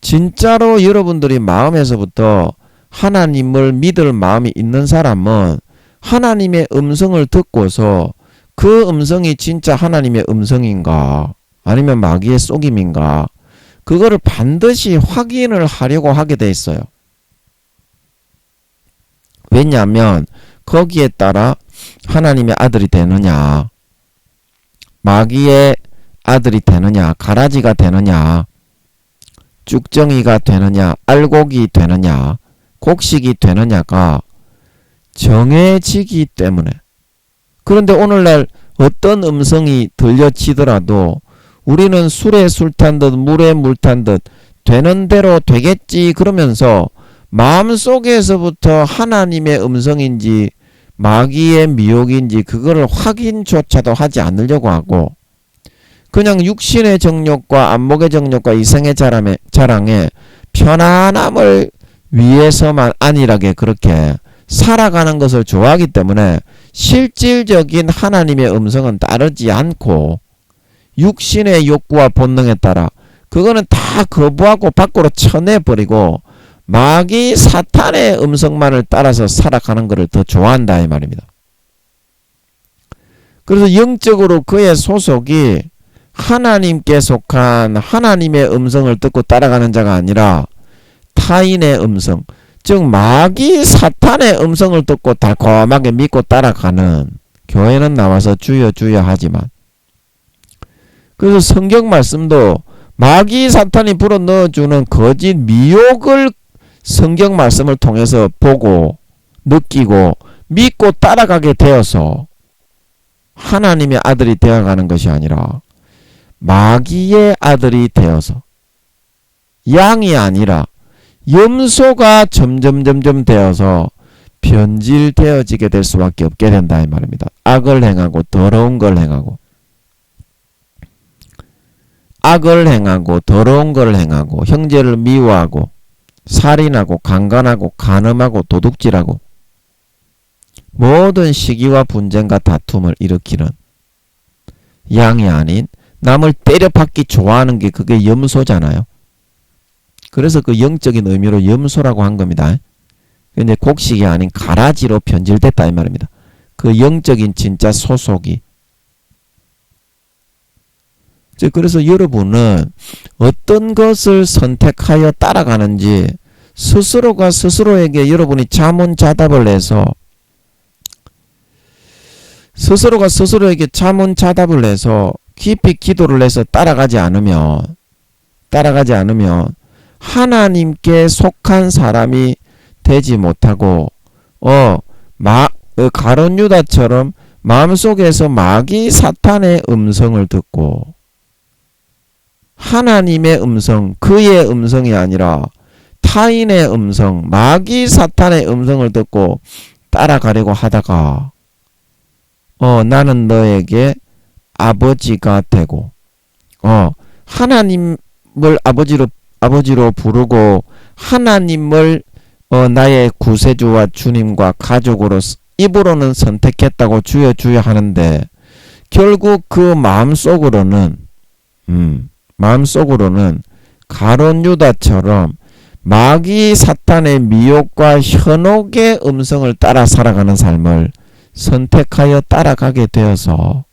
진짜로 여러분들이 마음에서부터 하나님을 믿을 마음이 있는 사람은 하나님의 음성을 듣고서 그 음성이 진짜 하나님의 음성인가 아니면 마귀의 속임인가, 그거를 반드시 확인을 하려고 하게 돼 있어요. 왜냐하면 거기에 따라 하나님의 아들이 되느냐, 마귀의 아들이 되느냐, 가라지가 되느냐, 쭉정이가 되느냐, 알곡이 되느냐, 곡식이 되느냐가 정해지기 때문에. 그런데 오늘날 어떤 음성이 들려지더라도 우리는 술에 술 탄 듯 물에 물 탄 듯 되는 대로 되겠지 그러면서 마음속에서부터 하나님의 음성인지 마귀의 미혹인지 그거를 확인조차도 하지 않으려고 하고 그냥 육신의 정욕과 안목의 정욕과 이성의 자랑에 편안함을 위해서만 안일하게 그렇게 살아가는 것을 좋아하기 때문에 실질적인 하나님의 음성은 따르지 않고 육신의 욕구와 본능에 따라 그거는 다 거부하고 밖으로 쳐내버리고 마귀 사탄의 음성만을 따라서 살아가는 것을 더 좋아한다 이 말입니다. 그래서 영적으로 그의 소속이 하나님께 속한 하나님의 음성을 듣고 따라가는 자가 아니라 타인의 음성, 즉 마귀 사탄의 음성을 듣고 달콤하게 믿고 따라가는, 교회는 나와서 주여 주여 하지만, 그래서 성경 말씀도 마귀 사탄이 불어넣어주는 거짓 미혹을 성경 말씀을 통해서 보고 느끼고 믿고 따라가게 되어서 하나님의 아들이 되어가는 것이 아니라 마귀의 아들이 되어서, 양이 아니라 염소가 점점 되어서 변질되어지게 될 수밖에 없게 된다 이 말입니다. 악을 행하고 더러운 걸 행하고, 악을 행하고 더러운 걸 행하고 형제를 미워하고 살인하고 강간하고 간음하고 도둑질하고 모든 시기와 분쟁과 다툼을 일으키는, 양이 아닌 남을 때려박기 좋아하는 게 그게 염소잖아요. 그래서 그 영적인 의미로 염소라고 한 겁니다. 근데 곡식이 아닌 가라지로 변질됐다 이 말입니다. 그 영적인 진짜 소속이. 그래서 여러분은 어떤 것을 선택하여 따라가는지 스스로가 스스로에게 여러분이 자문자답을 해서, 스스로가 스스로에게 자문자답을 해서 깊이 기도를 해서 따라가지 않으면 하나님께 속한 사람이 되지 못하고 가룟 유다처럼 마음속에서 마귀 사탄의 음성을 듣고 하나님의 음성, 그의 음성이 아니라 타인의 음성, 마귀 사탄의 음성을 듣고 따라가려고 하다가 나는 너에게 아버지가 되고 하나님을 아버지로 부르고 하나님을 나의 구세주와 주님과 가족으로 입으로는 선택했다고 주여 주여 하는데 결국 그 마음속으로는 가룟 유다처럼 마귀 사탄의 미혹과 현혹의 음성을 따라 살아가는 삶을 선택하여 따라가게 되어서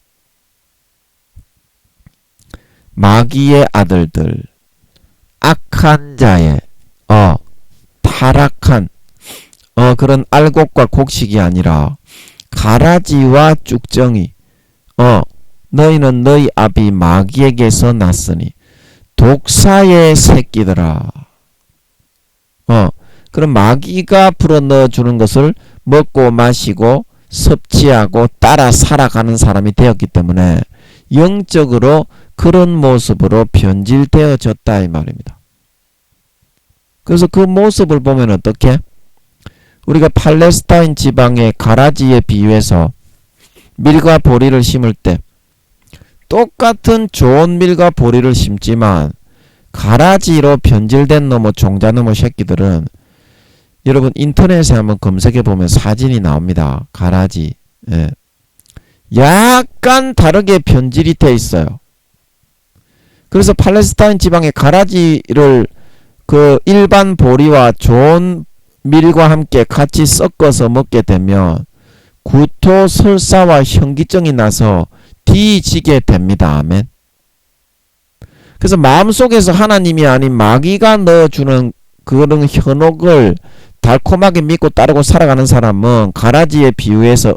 마귀의 아들들, 악한 자의 타락한 그런 알곡과 곡식이 아니라 가라지와 쭉정이, 너희는 너희 아비 마귀에게서 났으니 독사의 새끼들아. 그럼 마귀가 불어넣어 주는 것을 먹고 마시고 섭취하고 따라 살아가는 사람이 되었기 때문에 영적으로 그런 모습으로 변질되어졌다 이 말입니다. 그래서 그 모습을 보면 어떻게? 우리가 팔레스타인 지방의 가라지에 비유해서 밀과 보리를 심을 때 똑같은 좋은 밀과 보리를 심지만 가라지로 변질된 놈의 종자놈의 새끼들은, 여러분 인터넷에 한번 검색해 보면 사진이 나옵니다. 가라지. 예. 약간 다르게 변질이 돼 있어요. 그래서 팔레스타인 지방의 가라지를 그 일반 보리와 좋은 밀과 함께 같이 섞어서 먹게 되면 구토, 설사와 현기증이 나서 뒤지게 됩니다. 아멘. 그래서 마음속에서 하나님이 아닌 마귀가 넣어주는 그런 현혹을 달콤하게 믿고 따르고 살아가는 사람은 가라지에 비유해서,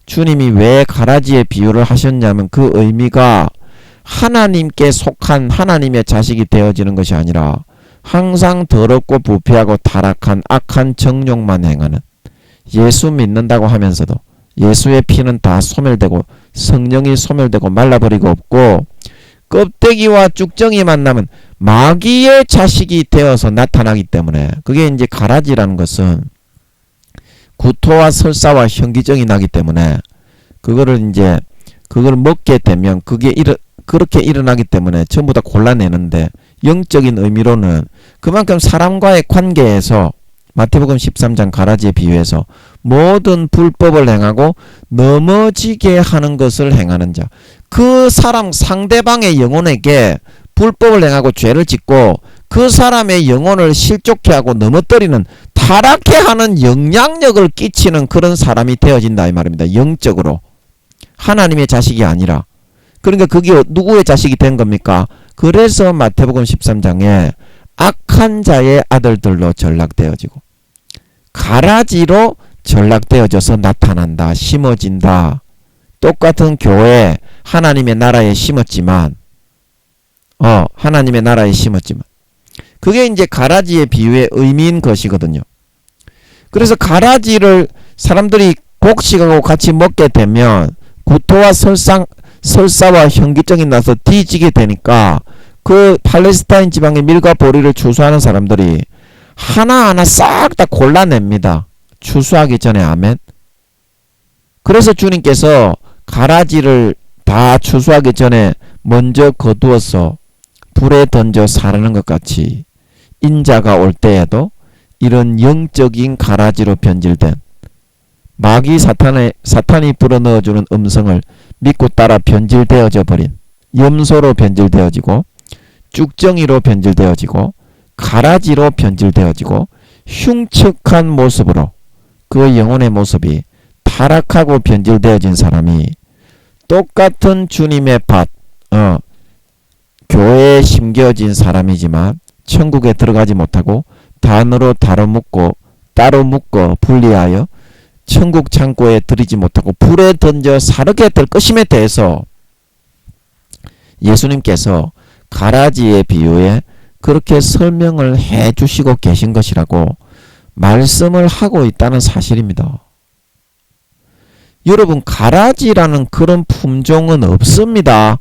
주님이 왜 가라지의 비유를 하셨냐면 그 의미가 하나님께 속한 하나님의 자식이 되어지는 것이 아니라 항상 더럽고 부패하고 타락한 악한 정욕만 행하는, 예수 믿는다고 하면서도 예수의 피는 다 소멸되고 성령이 소멸되고 말라버리고 없고 껍데기와 쭉정이 만나면 마귀의 자식이 되어서 나타나기 때문에, 그게 이제 가라지라는 것은 구토와 설사와 현기증이 나기 때문에 그거를 이제 그걸 먹게 되면 그렇게 일어나기 때문에 전부 다 골라내는데, 영적인 의미로는 그만큼 사람과의 관계에서 마태복음 13장 가라지에 비유해서 모든 불법을 행하고 넘어지게 하는 것을 행하는 자, 그 사람 상대방의 영혼에게 불법을 행하고 죄를 짓고 그 사람의 영혼을 실족해 하고 넘어뜨리는, 타락해 하는 영향력을 끼치는 그런 사람이 되어진다 이 말입니다. 영적으로. 하나님의 자식이 아니라. 그러니까 그게 누구의 자식이 된 겁니까? 그래서 마태복음 13장에 악한 자의 아들들로 전락되어지고 가라지로 전락되어져서 나타난다, 심어진다. 똑같은 교회 하나님의 나라에 심었지만 하나님의 나라에 심었지만 그게 이제 가라지의 비유의 의미인 것이거든요. 그래서 가라지를 사람들이 곡식하고 같이 먹게 되면 구토와 설사와 현기증이 나서 뒤지게 되니까 그 팔레스타인 지방의 밀과 보리를 추수하는 사람들이 하나하나 싹 다 골라냅니다. 추수하기 전에. 아멘. 그래서 주님께서 가라지를 다 추수하기 전에 먼저 거두어서 불에 던져 사르는 것 같이 인자가 올 때에도 이런 영적인 가라지로 변질된 마귀 사탄이 불어넣어주는 음성을 믿고 따라 변질되어져 버린 염소로 변질되어지고 쭉정이로 변질되어지고 가라지로 변질되어지고 흉측한 모습으로 그 영혼의 모습이 타락하고 변질되어진 사람이 똑같은 주님의 밭, 교회에 심겨진 사람이지만 천국에 들어가지 못하고 단으로 따로 묶어 분리하여 천국 창고에 들이지 못하고 불에 던져 사르게 될 것임에 대해서 예수님께서 가라지의 비유에 그렇게 설명을 해 주시고 계신 것이라고 말씀을 하고 있다는 사실입니다. 여러분, 가라지라는 그런 품종은 없습니다.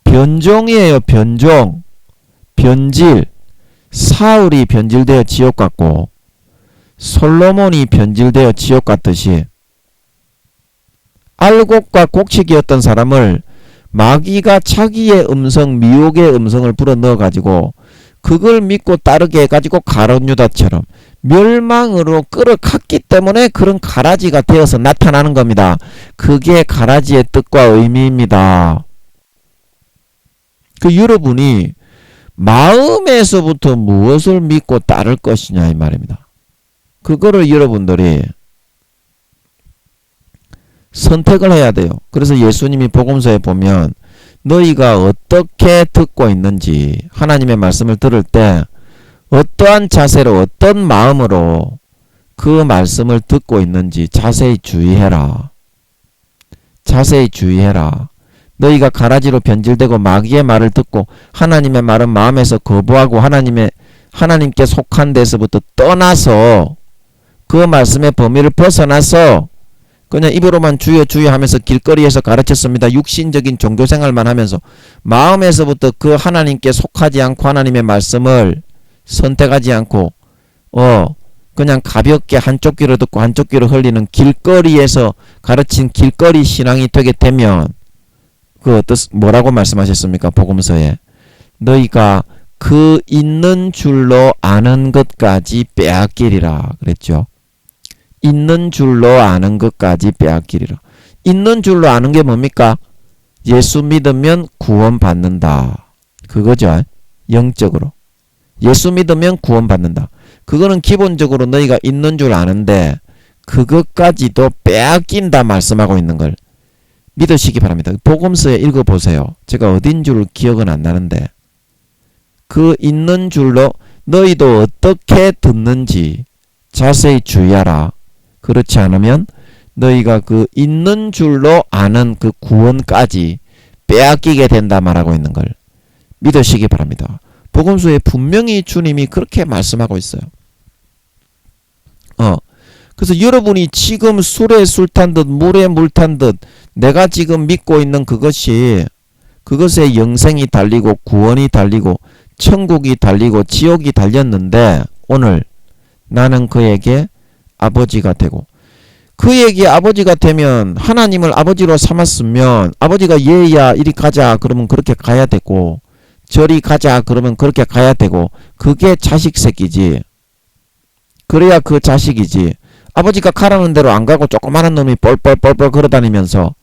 변종이에요. 변종. 변질. 사울이 변질되어 지옥 갔고 솔로몬이 변질되어 지옥 갔듯이 알곡과 곡식이었던 사람을 마귀가 자기의 음성, 미혹의 음성을 불어넣어 가지고 그걸 믿고 따르게 해가지고 가룟 유다처럼 멸망으로 끌어갔기 때문에 그런 가라지가 되어서 나타나는 겁니다. 그게 가라지의 뜻과 의미입니다. 그 여러분이 마음에서부터 무엇을 믿고 따를 것이냐 이 말입니다. 그거를 여러분들이 선택을 해야 돼요. 그래서 예수님이 복음서에 보면 너희가 어떻게 듣고 있는지, 하나님의 말씀을 들을 때 어떠한 자세로 어떤 마음으로 그 말씀을 듣고 있는지 자세히 주의해라. 자세히 주의해라. 너희가 가라지로 변질되고 마귀의 말을 듣고 하나님의 말은 마음에서 거부하고 하나님께 속한 데서부터 떠나서 그 말씀의 범위를 벗어나서 그냥 입으로만 주여 주여 하면서 길거리에서 가르쳤습니다. 육신적인 종교생활만 하면서 마음에서부터 그 하나님께 속하지 않고 하나님의 말씀을 선택하지 않고 그냥 가볍게 한쪽 귀로 듣고 한쪽 귀로 흘리는 길거리에서 가르친 길거리 신앙이 되게 되면 뭐라고 말씀하셨습니까? 복음서에 너희가 그 있는 줄로 아는 것까지 빼앗기리라 그랬죠. 있는 줄로 아는 것까지 빼앗기리라. 있는 줄로 아는 게 뭡니까? 예수 믿으면 구원받는다. 그거죠. 영적으로. 예수 믿으면 구원받는다. 그거는 기본적으로 너희가 있는 줄 아는데 그것까지도 빼앗긴다 말씀하고 있는 걸 믿으시기 바랍니다. 복음서에 읽어보세요. 제가 어딘 줄 기억은 안 나는데 그 있는 줄로 너희도 어떻게 듣는지 자세히 주의하라. 그렇지 않으면 너희가 그 있는 줄로 아는 그 구원까지 빼앗기게 된다 말하고 있는 걸 믿으시기 바랍니다. 복음서에 분명히 주님이 그렇게 말씀하고 있어요. 그래서 여러분이 지금 술에 술 탄 듯 물에 물 탄 듯 내가 지금 믿고 있는 그것이 그것에 영생이 달리고 구원이 달리고 천국이 달리고 지옥이 달렸는데 오늘 나는 그에게 아버지가 되고, 그에게 아버지가 되면 하나님을 아버지로 삼았으면 아버지가 얘야 이리 가자 그러면 그렇게 가야 되고, 저리 가자 그러면 그렇게 가야 되고, 그게 자식 새끼지. 그래야 그 자식이지. 아버지가 가라는 대로 안 가고 조그마한 놈이 뻘뻘뻘뻘 걸어다니면서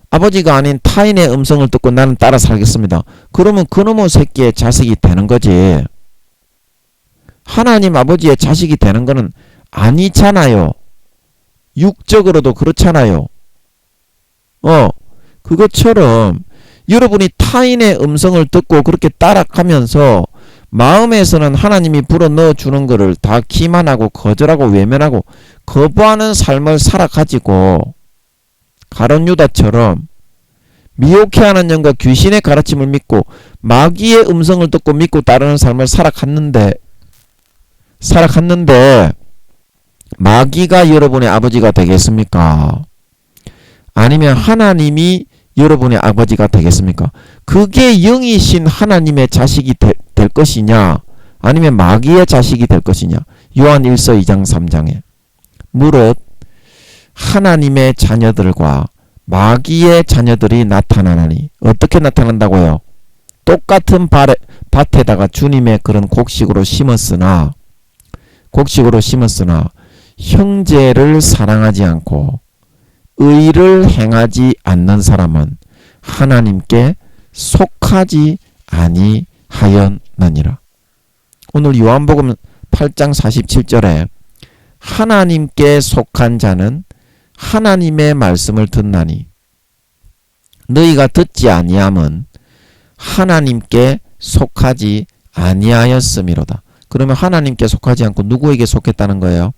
아버지가 아닌 타인의 음성을 듣고 나는 따라 살겠습니다. 그러면 그놈의 새끼의 자식이 되는 거지. 하나님 아버지의 자식이 되는 거는 아니잖아요. 육적으로도 그렇잖아요. 그것처럼 여러분이 타인의 음성을 듣고 그렇게 따라가면서 마음에서는 하나님이 불어넣어 주는 거를 다 기만하고 거절하고 외면하고 거부하는 삶을 살아가지고 가룟 유다처럼 미혹해하는 영과 귀신의 가르침을 믿고 마귀의 음성을 듣고 믿고 따르는 삶을 살아갔는데 마귀가 여러분의 아버지가 되겠습니까? 아니면 하나님이 여러분의 아버지가 되겠습니까? 그게 영이신 하나님의 자식이 될 것이냐, 아니면 마귀의 자식이 될 것이냐. 요한 1서 2장 3장에 무릇 하나님의 자녀들과 마귀의 자녀들이 나타나나니. 어떻게 나타난다고요? 똑같은 밭에다가 주님의 그런 곡식으로 심었으나 형제를 사랑하지 않고 의를 행하지 않는 사람은 하나님께 속하지 아니하였느니라. 오늘 요한복음 8장 47절에 하나님께 속한 자는 하나님의 말씀을 듣나니 너희가 듣지 아니함은 하나님께 속하지 아니하였음이로다. 그러면 하나님께 속하지 않고 누구에게 속했다는 거예요?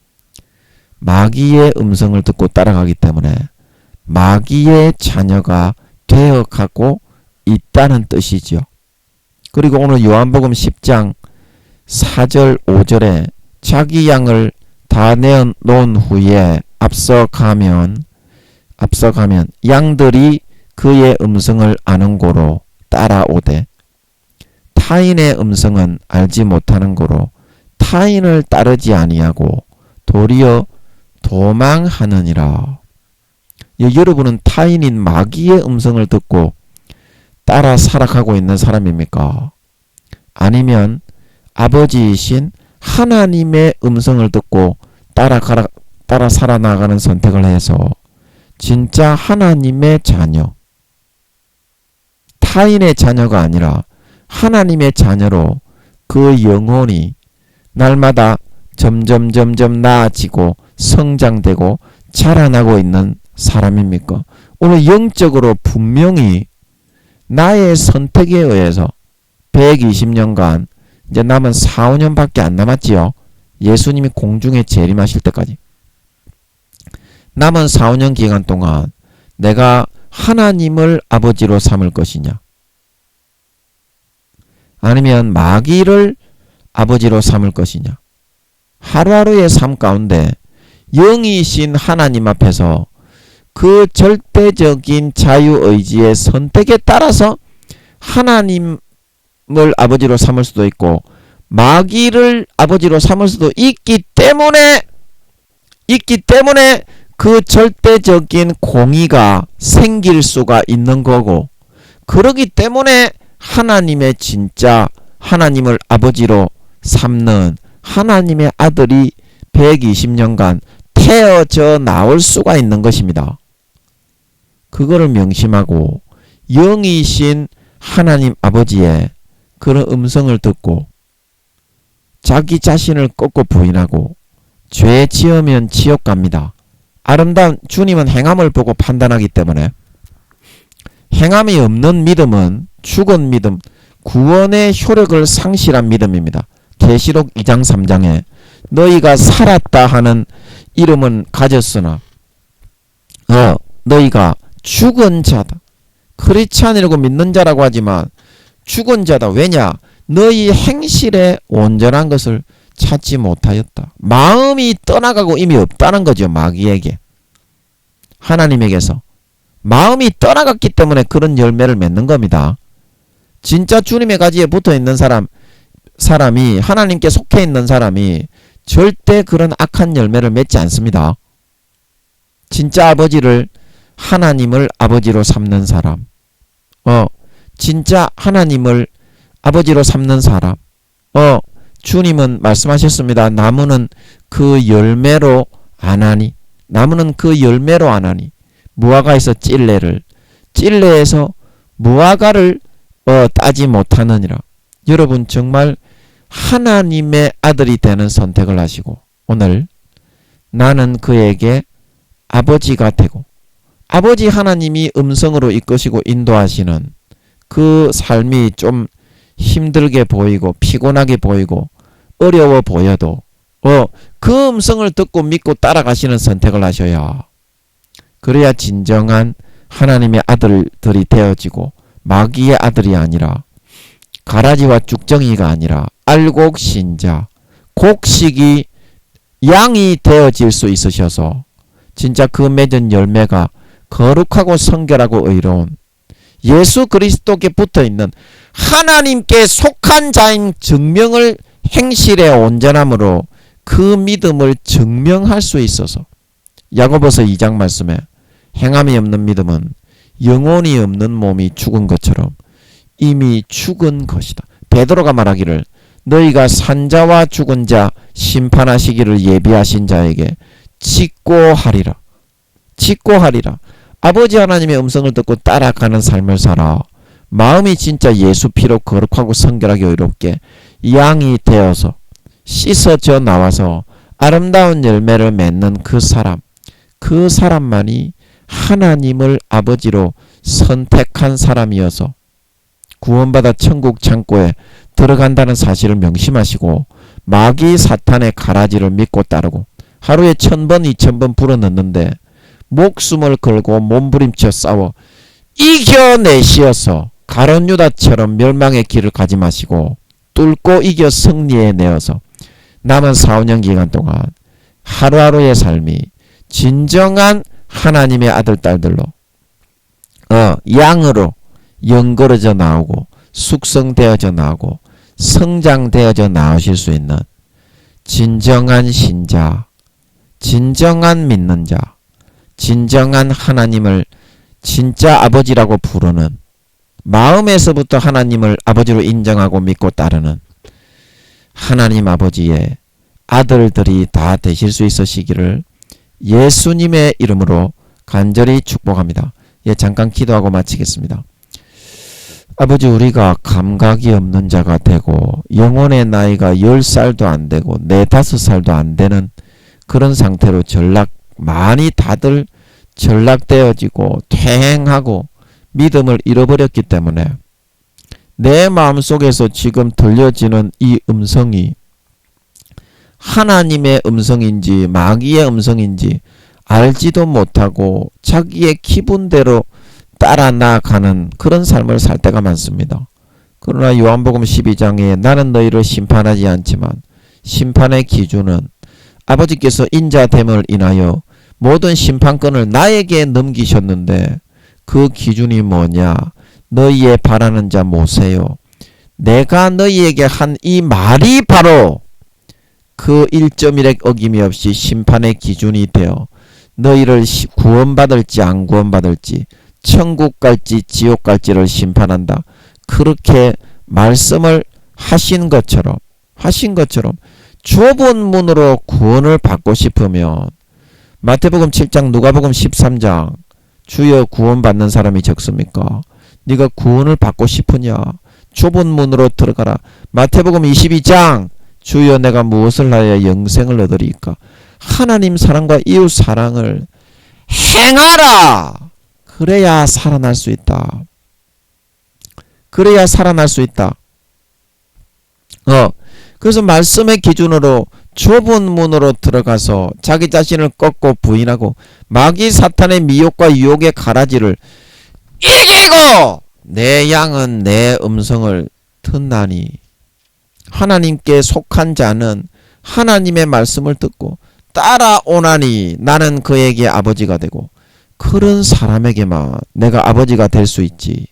마귀의 음성을 듣고 따라가기 때문에 마귀의 자녀가 되어가고 있다는 뜻이죠. 그리고 오늘 요한복음 10장 4절 5절에 자기 양을 다 내어놓은 후에 앞서가면 양들이 그의 음성을 아는 고로 따라오되 타인의 음성은 알지 못하는 고로 타인을 따르지 아니하고 도리어 도망하느니라. 여러분은 타인인 마귀의 음성을 듣고 따라 살아가고 있는 사람입니까? 아니면 아버지이신 하나님의 음성을 듣고 따라 살아나가는 선택을 해서 진짜 하나님의 자녀, 타인의 자녀가 아니라 하나님의 자녀로 그 영혼이 날마다 점점 나아지고 성장되고 자라나고 있는 사람입니까? 오늘 영적으로 분명히 나의 선택에 의해서 120년간 이제 남은 4, 5년밖에 안 남았지요. 예수님이 공중에 재림하실 때까지 남은 4, 5년 기간 동안 내가 하나님을 아버지로 삼을 것이냐, 아니면 마귀를 아버지로 삼을 것이냐. 하루하루의 삶 가운데 영이신 하나님 앞에서 그 절대적인 자유의지의 선택에 따라서 하나님을 아버지로 삼을 수도 있고 마귀를 아버지로 삼을 수도 있기 때문에 그 절대적인 공의가 생길 수가 있는 거고, 그러기 때문에 하나님의 진짜 하나님을 아버지로 삼는 하나님의 아들이 120년간 태어져 나올 수가 있는 것입니다. 그거를 명심하고 영이신 하나님 아버지의 그런 음성을 듣고 자기 자신을 꺾고 부인하고 죄 지으면 지옥 갑니다. 아름다운 주님은 행함을 보고 판단하기 때문에 행함이 없는 믿음은 죽은 믿음, 구원의 효력을 상실한 믿음입니다. 계시록 2장 3장에 너희가 살았다 하는 이름은 가졌으나 너희가 죽은 자다. 크리스찬이라고 믿는 자라고 하지만 죽은 자다. 왜냐? 너희 행실에 온전한 것을 찾지 못하였다. 마음이 떠나가고 이미 없다는 거죠. 마귀에게. 하나님에게서 마음이 떠나갔기 때문에 그런 열매를 맺는 겁니다. 진짜 주님의 가지에 붙어있는 사람이 하나님께 속해 있는 사람이 절대 그런 악한 열매를 맺지 않습니다. 진짜 하나님을 아버지로 삼는 사람, 진짜 하나님을 아버지로 삼는 사람, 주님은 말씀하셨습니다. 나무는 그 열매로 아나니, 무화과에서 찔레에서 무화과를 따지 못하느니라. 여러분 정말 하나님의 아들이 되는 선택을 하시고 오늘 나는 그에게 아버지가 되고 아버지 하나님이 음성으로 이끄시고 인도하시는 그 삶이 좀 힘들게 보이고 피곤하게 보이고 어려워 보여도 그 음성을 듣고 믿고 따라가시는 선택을 하셔야, 그래야 진정한 하나님의 아들들이 되어지고 마귀의 아들이 아니라 가라지와 쭉정이가 아니라 알곡신자 곡식이 양이 되어질 수 있으셔서 진짜 그 맺은 열매가 거룩하고 성결하고 의로운 예수 그리스도께 붙어있는 하나님께 속한 자인 증명을 행실에 온전함으로 그 믿음을 증명할 수 있어서, 야고보서 2장 말씀에 행함이 없는 믿음은 영혼이 없는 몸이 죽은 것처럼 이미 죽은 것이다. 베드로가 말하기를 너희가 산자와 죽은 자 심판하시기를 예비하신 자에게 직고하리라. 아버지 하나님의 음성을 듣고 따라가는 삶을 살아 마음이 진짜 예수 피로 거룩하고 성결하게 의롭게 양이 되어서 씻어져 나와서 아름다운 열매를 맺는 그 사람만이 하나님을 아버지로 선택한 사람이어서 구원받아 천국 창고에 들어간다는 사실을 명심하시고 마귀 사탄의 가라지를 믿고 따르고 하루에 1000번 2000번 불어넣는데 목숨을 걸고 몸부림쳐 싸워 이겨내시어서 가룟 유다처럼 멸망의 길을 가지 마시고 뚫고 이겨 승리해내어서 남은 4-5년 기간 동안 하루하루의 삶이 진정한 하나님의 아들 딸들로 양으로 연걸어져 나오고 숙성되어져 나오고 성장되어져 나오실 수 있는 진정한 신자, 진정한 믿는 자, 진정한 하나님을 진짜 아버지라고 부르는, 마음에서부터 하나님을 아버지로 인정하고 믿고 따르는 하나님 아버지의 아들들이 다 되실 수 있으시기를 예수님의 이름으로 간절히 축복합니다. 잠깐 기도하고 마치겠습니다. 아버지, 우리가 감각이 없는 자가 되고 영혼의 나이가 10살도 안 되고 4, 5살도 안 되는 그런 상태로 많이 다들 전락되어지고 퇴행하고 믿음을 잃어버렸기 때문에 내 마음속에서 지금 들려지는 이 음성이 하나님의 음성인지 마귀의 음성인지 알지도 못하고 자기의 기분대로 따라 나아가는 그런 삶을 살 때가 많습니다. 그러나 요한복음 12장에 나는 너희를 심판하지 않지만 심판의 기준은 아버지께서 인자됨을 인하여 모든 심판권을 나에게 넘기셨는데 그 기준이 뭐냐? 너희의 바라는 자 모세요. 내가 너희에게 한 이 말이 바로 그 1.1의 어김이 없이 심판의 기준이 되어 너희를 구원받을지 안 구원받을지 천국 갈지 지옥 갈지를 심판한다. 그렇게 말씀을 하신 것처럼 좁은 문으로 구원을 받고 싶으면 마태복음 7장 누가복음 13장 주여 구원받는 사람이 적습니까? 네가 구원을 받고 싶으냐? 좁은 문으로 들어가라. 마태복음 22장 주여 내가 무엇을 하여 영생을 얻으리까? 하나님 사랑과 이웃 사랑을 행하라. 그래야 살아날 수 있다. 그래서 말씀의 기준으로 좁은 문으로 들어가서 자기 자신을 꺾고 부인하고 마귀 사탄의 미혹과 유혹의 가라지를 이기고 내 양은 내 음성을 듣나니, 하나님께 속한 자는 하나님의 말씀을 듣고 따라오나니 나는 그에게 아버지가 되고 그런 사람에게만 내가 아버지가 될 수 있지.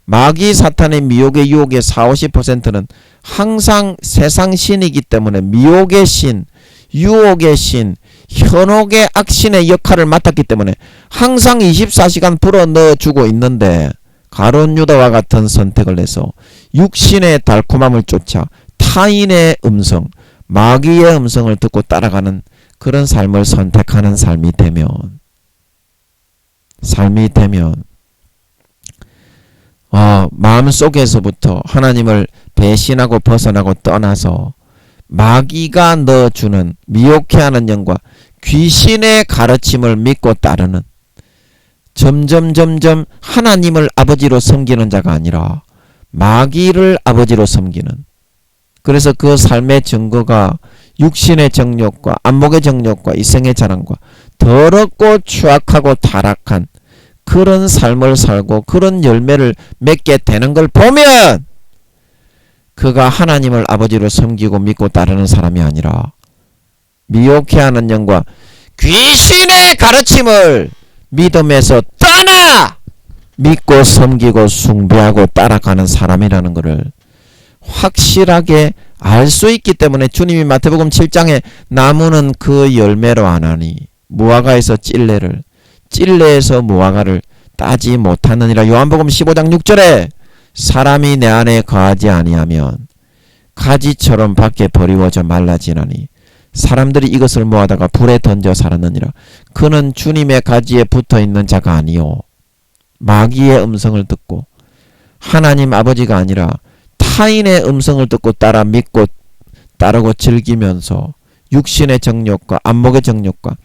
마귀 사탄의 미혹의 유혹의 40~50%는 항상 세상 신이기 때문에 미혹의 신, 유혹의 신, 현혹의 악신의 역할을 맡았기 때문에 항상 24시간 불어넣어주고 있는데, 가룟 유다와 같은 선택을 해서 육신의 달콤함을 쫓아 타인의 음성, 마귀의 음성을 듣고 따라가는 그런 삶을 선택하는 삶이 되면 마음속에서부터 하나님을 배신하고 벗어나고 떠나서 마귀가 넣어주는 미혹해하는 영과 귀신의 가르침을 믿고 따르는, 점점 하나님을 아버지로 섬기는 자가 아니라 마귀를 아버지로 섬기는, 그래서 그 삶의 증거가 육신의 정욕과 안목의 정욕과 이생의 자랑과 더럽고 추악하고 타락한 그런 삶을 살고 그런 열매를 맺게 되는 걸 보면 그가 하나님을 아버지로 섬기고 믿고 따르는 사람이 아니라 미혹해하는 영과 귀신의 가르침을 믿음에서 떠나 믿고 섬기고 숭배하고 따라가는 사람이라는 것을 확실하게 알 수 있기 때문에 주님이 마태복음 7장에 나무는 그 열매로 아나니 무화과에서 찔레에서 무화과를 따지 못하느니라. 요한복음 15장 6절에 사람이 내 안에 거하지 아니하면 가지처럼 밖에 버리워져 말라지나니 사람들이 이것을 모아다가 불에 던져 살았느니라. 그는 주님의 가지에 붙어있는 자가 아니요 마귀의 음성을 듣고 하나님 아버지가 아니라 타인의 음성을 듣고 따라 믿고 따르고 즐기면서 육신의 정욕과 안목의 정욕과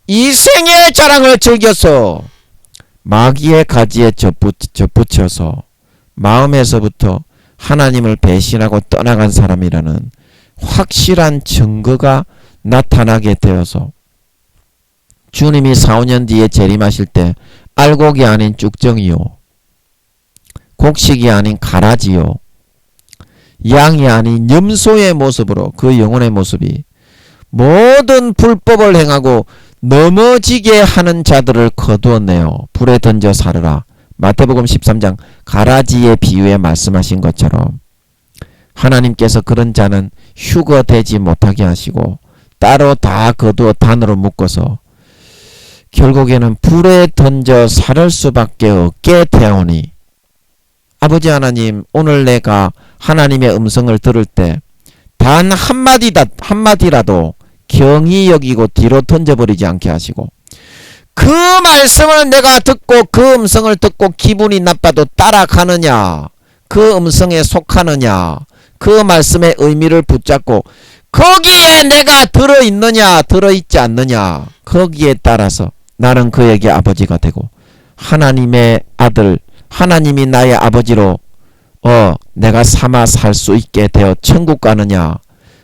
이생의 자랑을 즐겨서 마귀의 가지에 접붙여서 마음에서부터 하나님을 배신하고 떠나간 사람이라는 확실한 증거가 나타나게 되어서 주님이 4~5년 뒤에 재림하실 때 알곡이 아닌 쭉정이요 곡식이 아닌 가라지요 양이 아닌 염소의 모습으로 그 영혼의 모습이 모든 불법을 행하고 넘어지게 하는 자들을 거두어내어 불에 던져 살으라. 마태복음 13장 가라지의 비유에 말씀하신 것처럼 하나님께서 그런 자는 휴거되지 못하게 하시고 따로 다 거두어 단으로 묶어서 결국에는 불에 던져 살을 수밖에 없게 되오니, 아버지 하나님, 오늘 내가 하나님의 음성을 들을 때 단 한마디라도 경히 여기고 뒤로 던져버리지 않게 하시고, 그 말씀을 내가 듣고 그 음성을 듣고 기분이 나빠도 따라가느냐, 그 음성에 속하느냐, 그 말씀의 의미를 붙잡고 거기에 내가 들어있느냐 들어있지 않느냐, 거기에 따라서 나는 그에게 아버지가 되고 하나님의 아들, 하나님이 나의 아버지로 내가 삼아 살 수 있게 되어 천국 가느냐,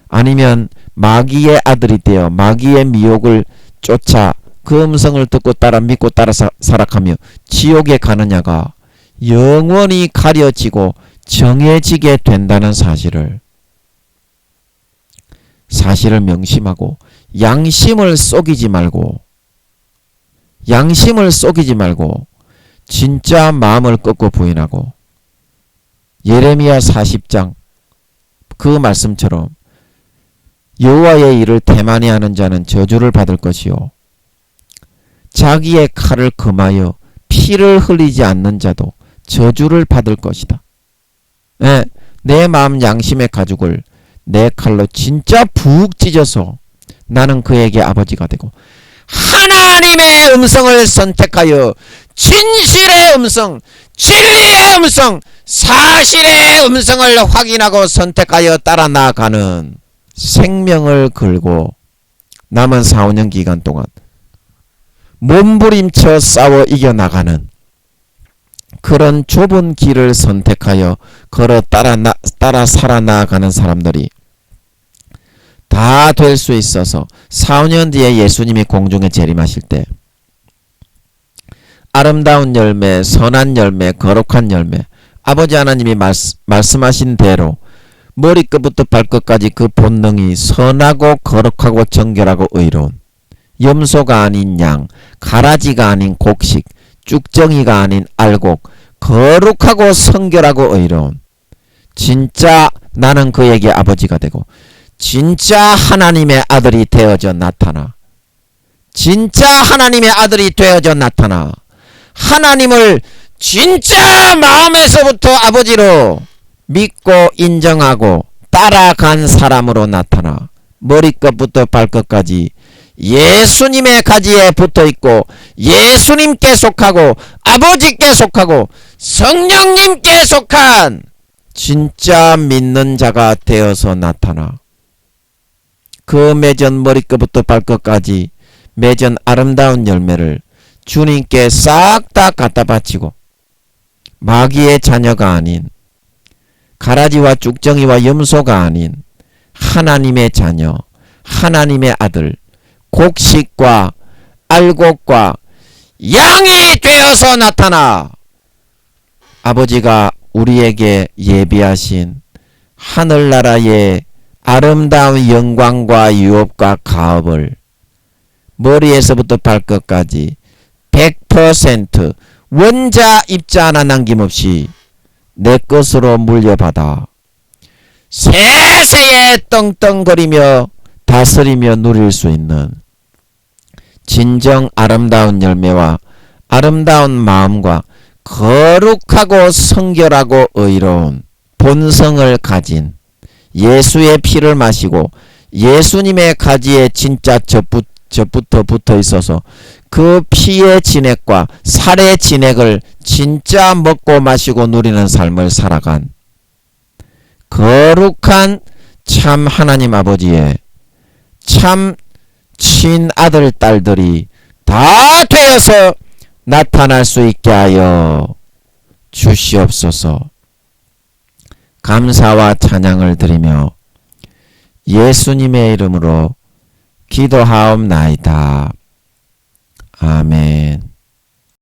아니면 마귀의 아들이 되어 마귀의 미혹을 쫓아 그 음성을 듣고 따라 믿고 따라 살아가며 지옥에 가느냐가 영원히 가려지고 정해지게 된다는 사실을 명심하고 양심을 속이지 말고 진짜 마음을 꺾고 부인하고 예레미야 40장 그 말씀처럼 여호와의 일을 태만히 하는 자는 저주를 받을 것이요 자기의 칼을 금하여 피를 흘리지 않는 자도 저주를 받을 것이다. 내 마음 양심의 가죽을 내 칼로 진짜 푹 찢어서 나는 그에게 아버지가 되고 하나님의 음성을 선택하여 진실의 음성, 진리의 음성, 사실의 음성을 확인하고 선택하여 따라 나아가는, 생명을 걸고 남은 4~5년 기간 동안 몸부림쳐 싸워 이겨나가는 그런 좁은 길을 선택하여 걸어 따라 살아나가는 사람들이 다 될 수 있어서 4~5년 뒤에 예수님이 공중에 재림하실 때 아름다운 열매, 선한 열매, 거룩한 열매, 아버지 하나님이 말씀하신 대로 머리끝부터 발끝까지 그 본능이 선하고 거룩하고 정결하고 의로운 염소가 아닌 양, 가라지가 아닌 곡식, 쭉정이가 아닌 알곡, 거룩하고 성결하고 의로운, 진짜 나는 그에게 아버지가 되고 진짜 하나님의 아들이 되어져 나타나, 진짜 하나님의 아들이 되어져 나타나 하나님을 진짜 마음에서부터 아버지로 믿고 인정하고 따라간 사람으로 나타나 머리끝부터 발끝까지 예수님의 가지에 붙어있고 예수님께 속하고 아버지께 속하고 성령님께 속한 진짜 믿는 자가 되어서 나타나 그 맺은 머리끝부터 발끝까지 맺은 아름다운 열매를 주님께 싹 다 갖다 바치고 마귀의 자녀가 아닌 가라지와 쭉정이와 염소가 아닌 하나님의 자녀, 하나님의 아들, 곡식과 알곡과 양이 되어서 나타나 아버지가 우리에게 예비하신 하늘나라의 아름다운 영광과 유업과 가업을 머리에서부터 발끝까지 100% 원자 입자 하나 남김없이 내 것으로 물려받아 세세에 떵떵거리며 다스리며 누릴 수 있는 진정 아름다운 열매와 아름다운 마음과 거룩하고 성결하고 의로운 본성을 가진 예수의 피를 마시고 예수님의 가지에 진짜 젖부터 붙어 있어서 그 피의 진액과 살의 진액을 진짜 먹고 마시고 누리는 삶을 살아간 거룩한 참 하나님 아버지의 참 친아들 딸들이 다 되어서 나타날 수 있게 하여 주시옵소서. 감사와 찬양을 드리며 예수님의 이름으로 기도하옵나이다. 아멘.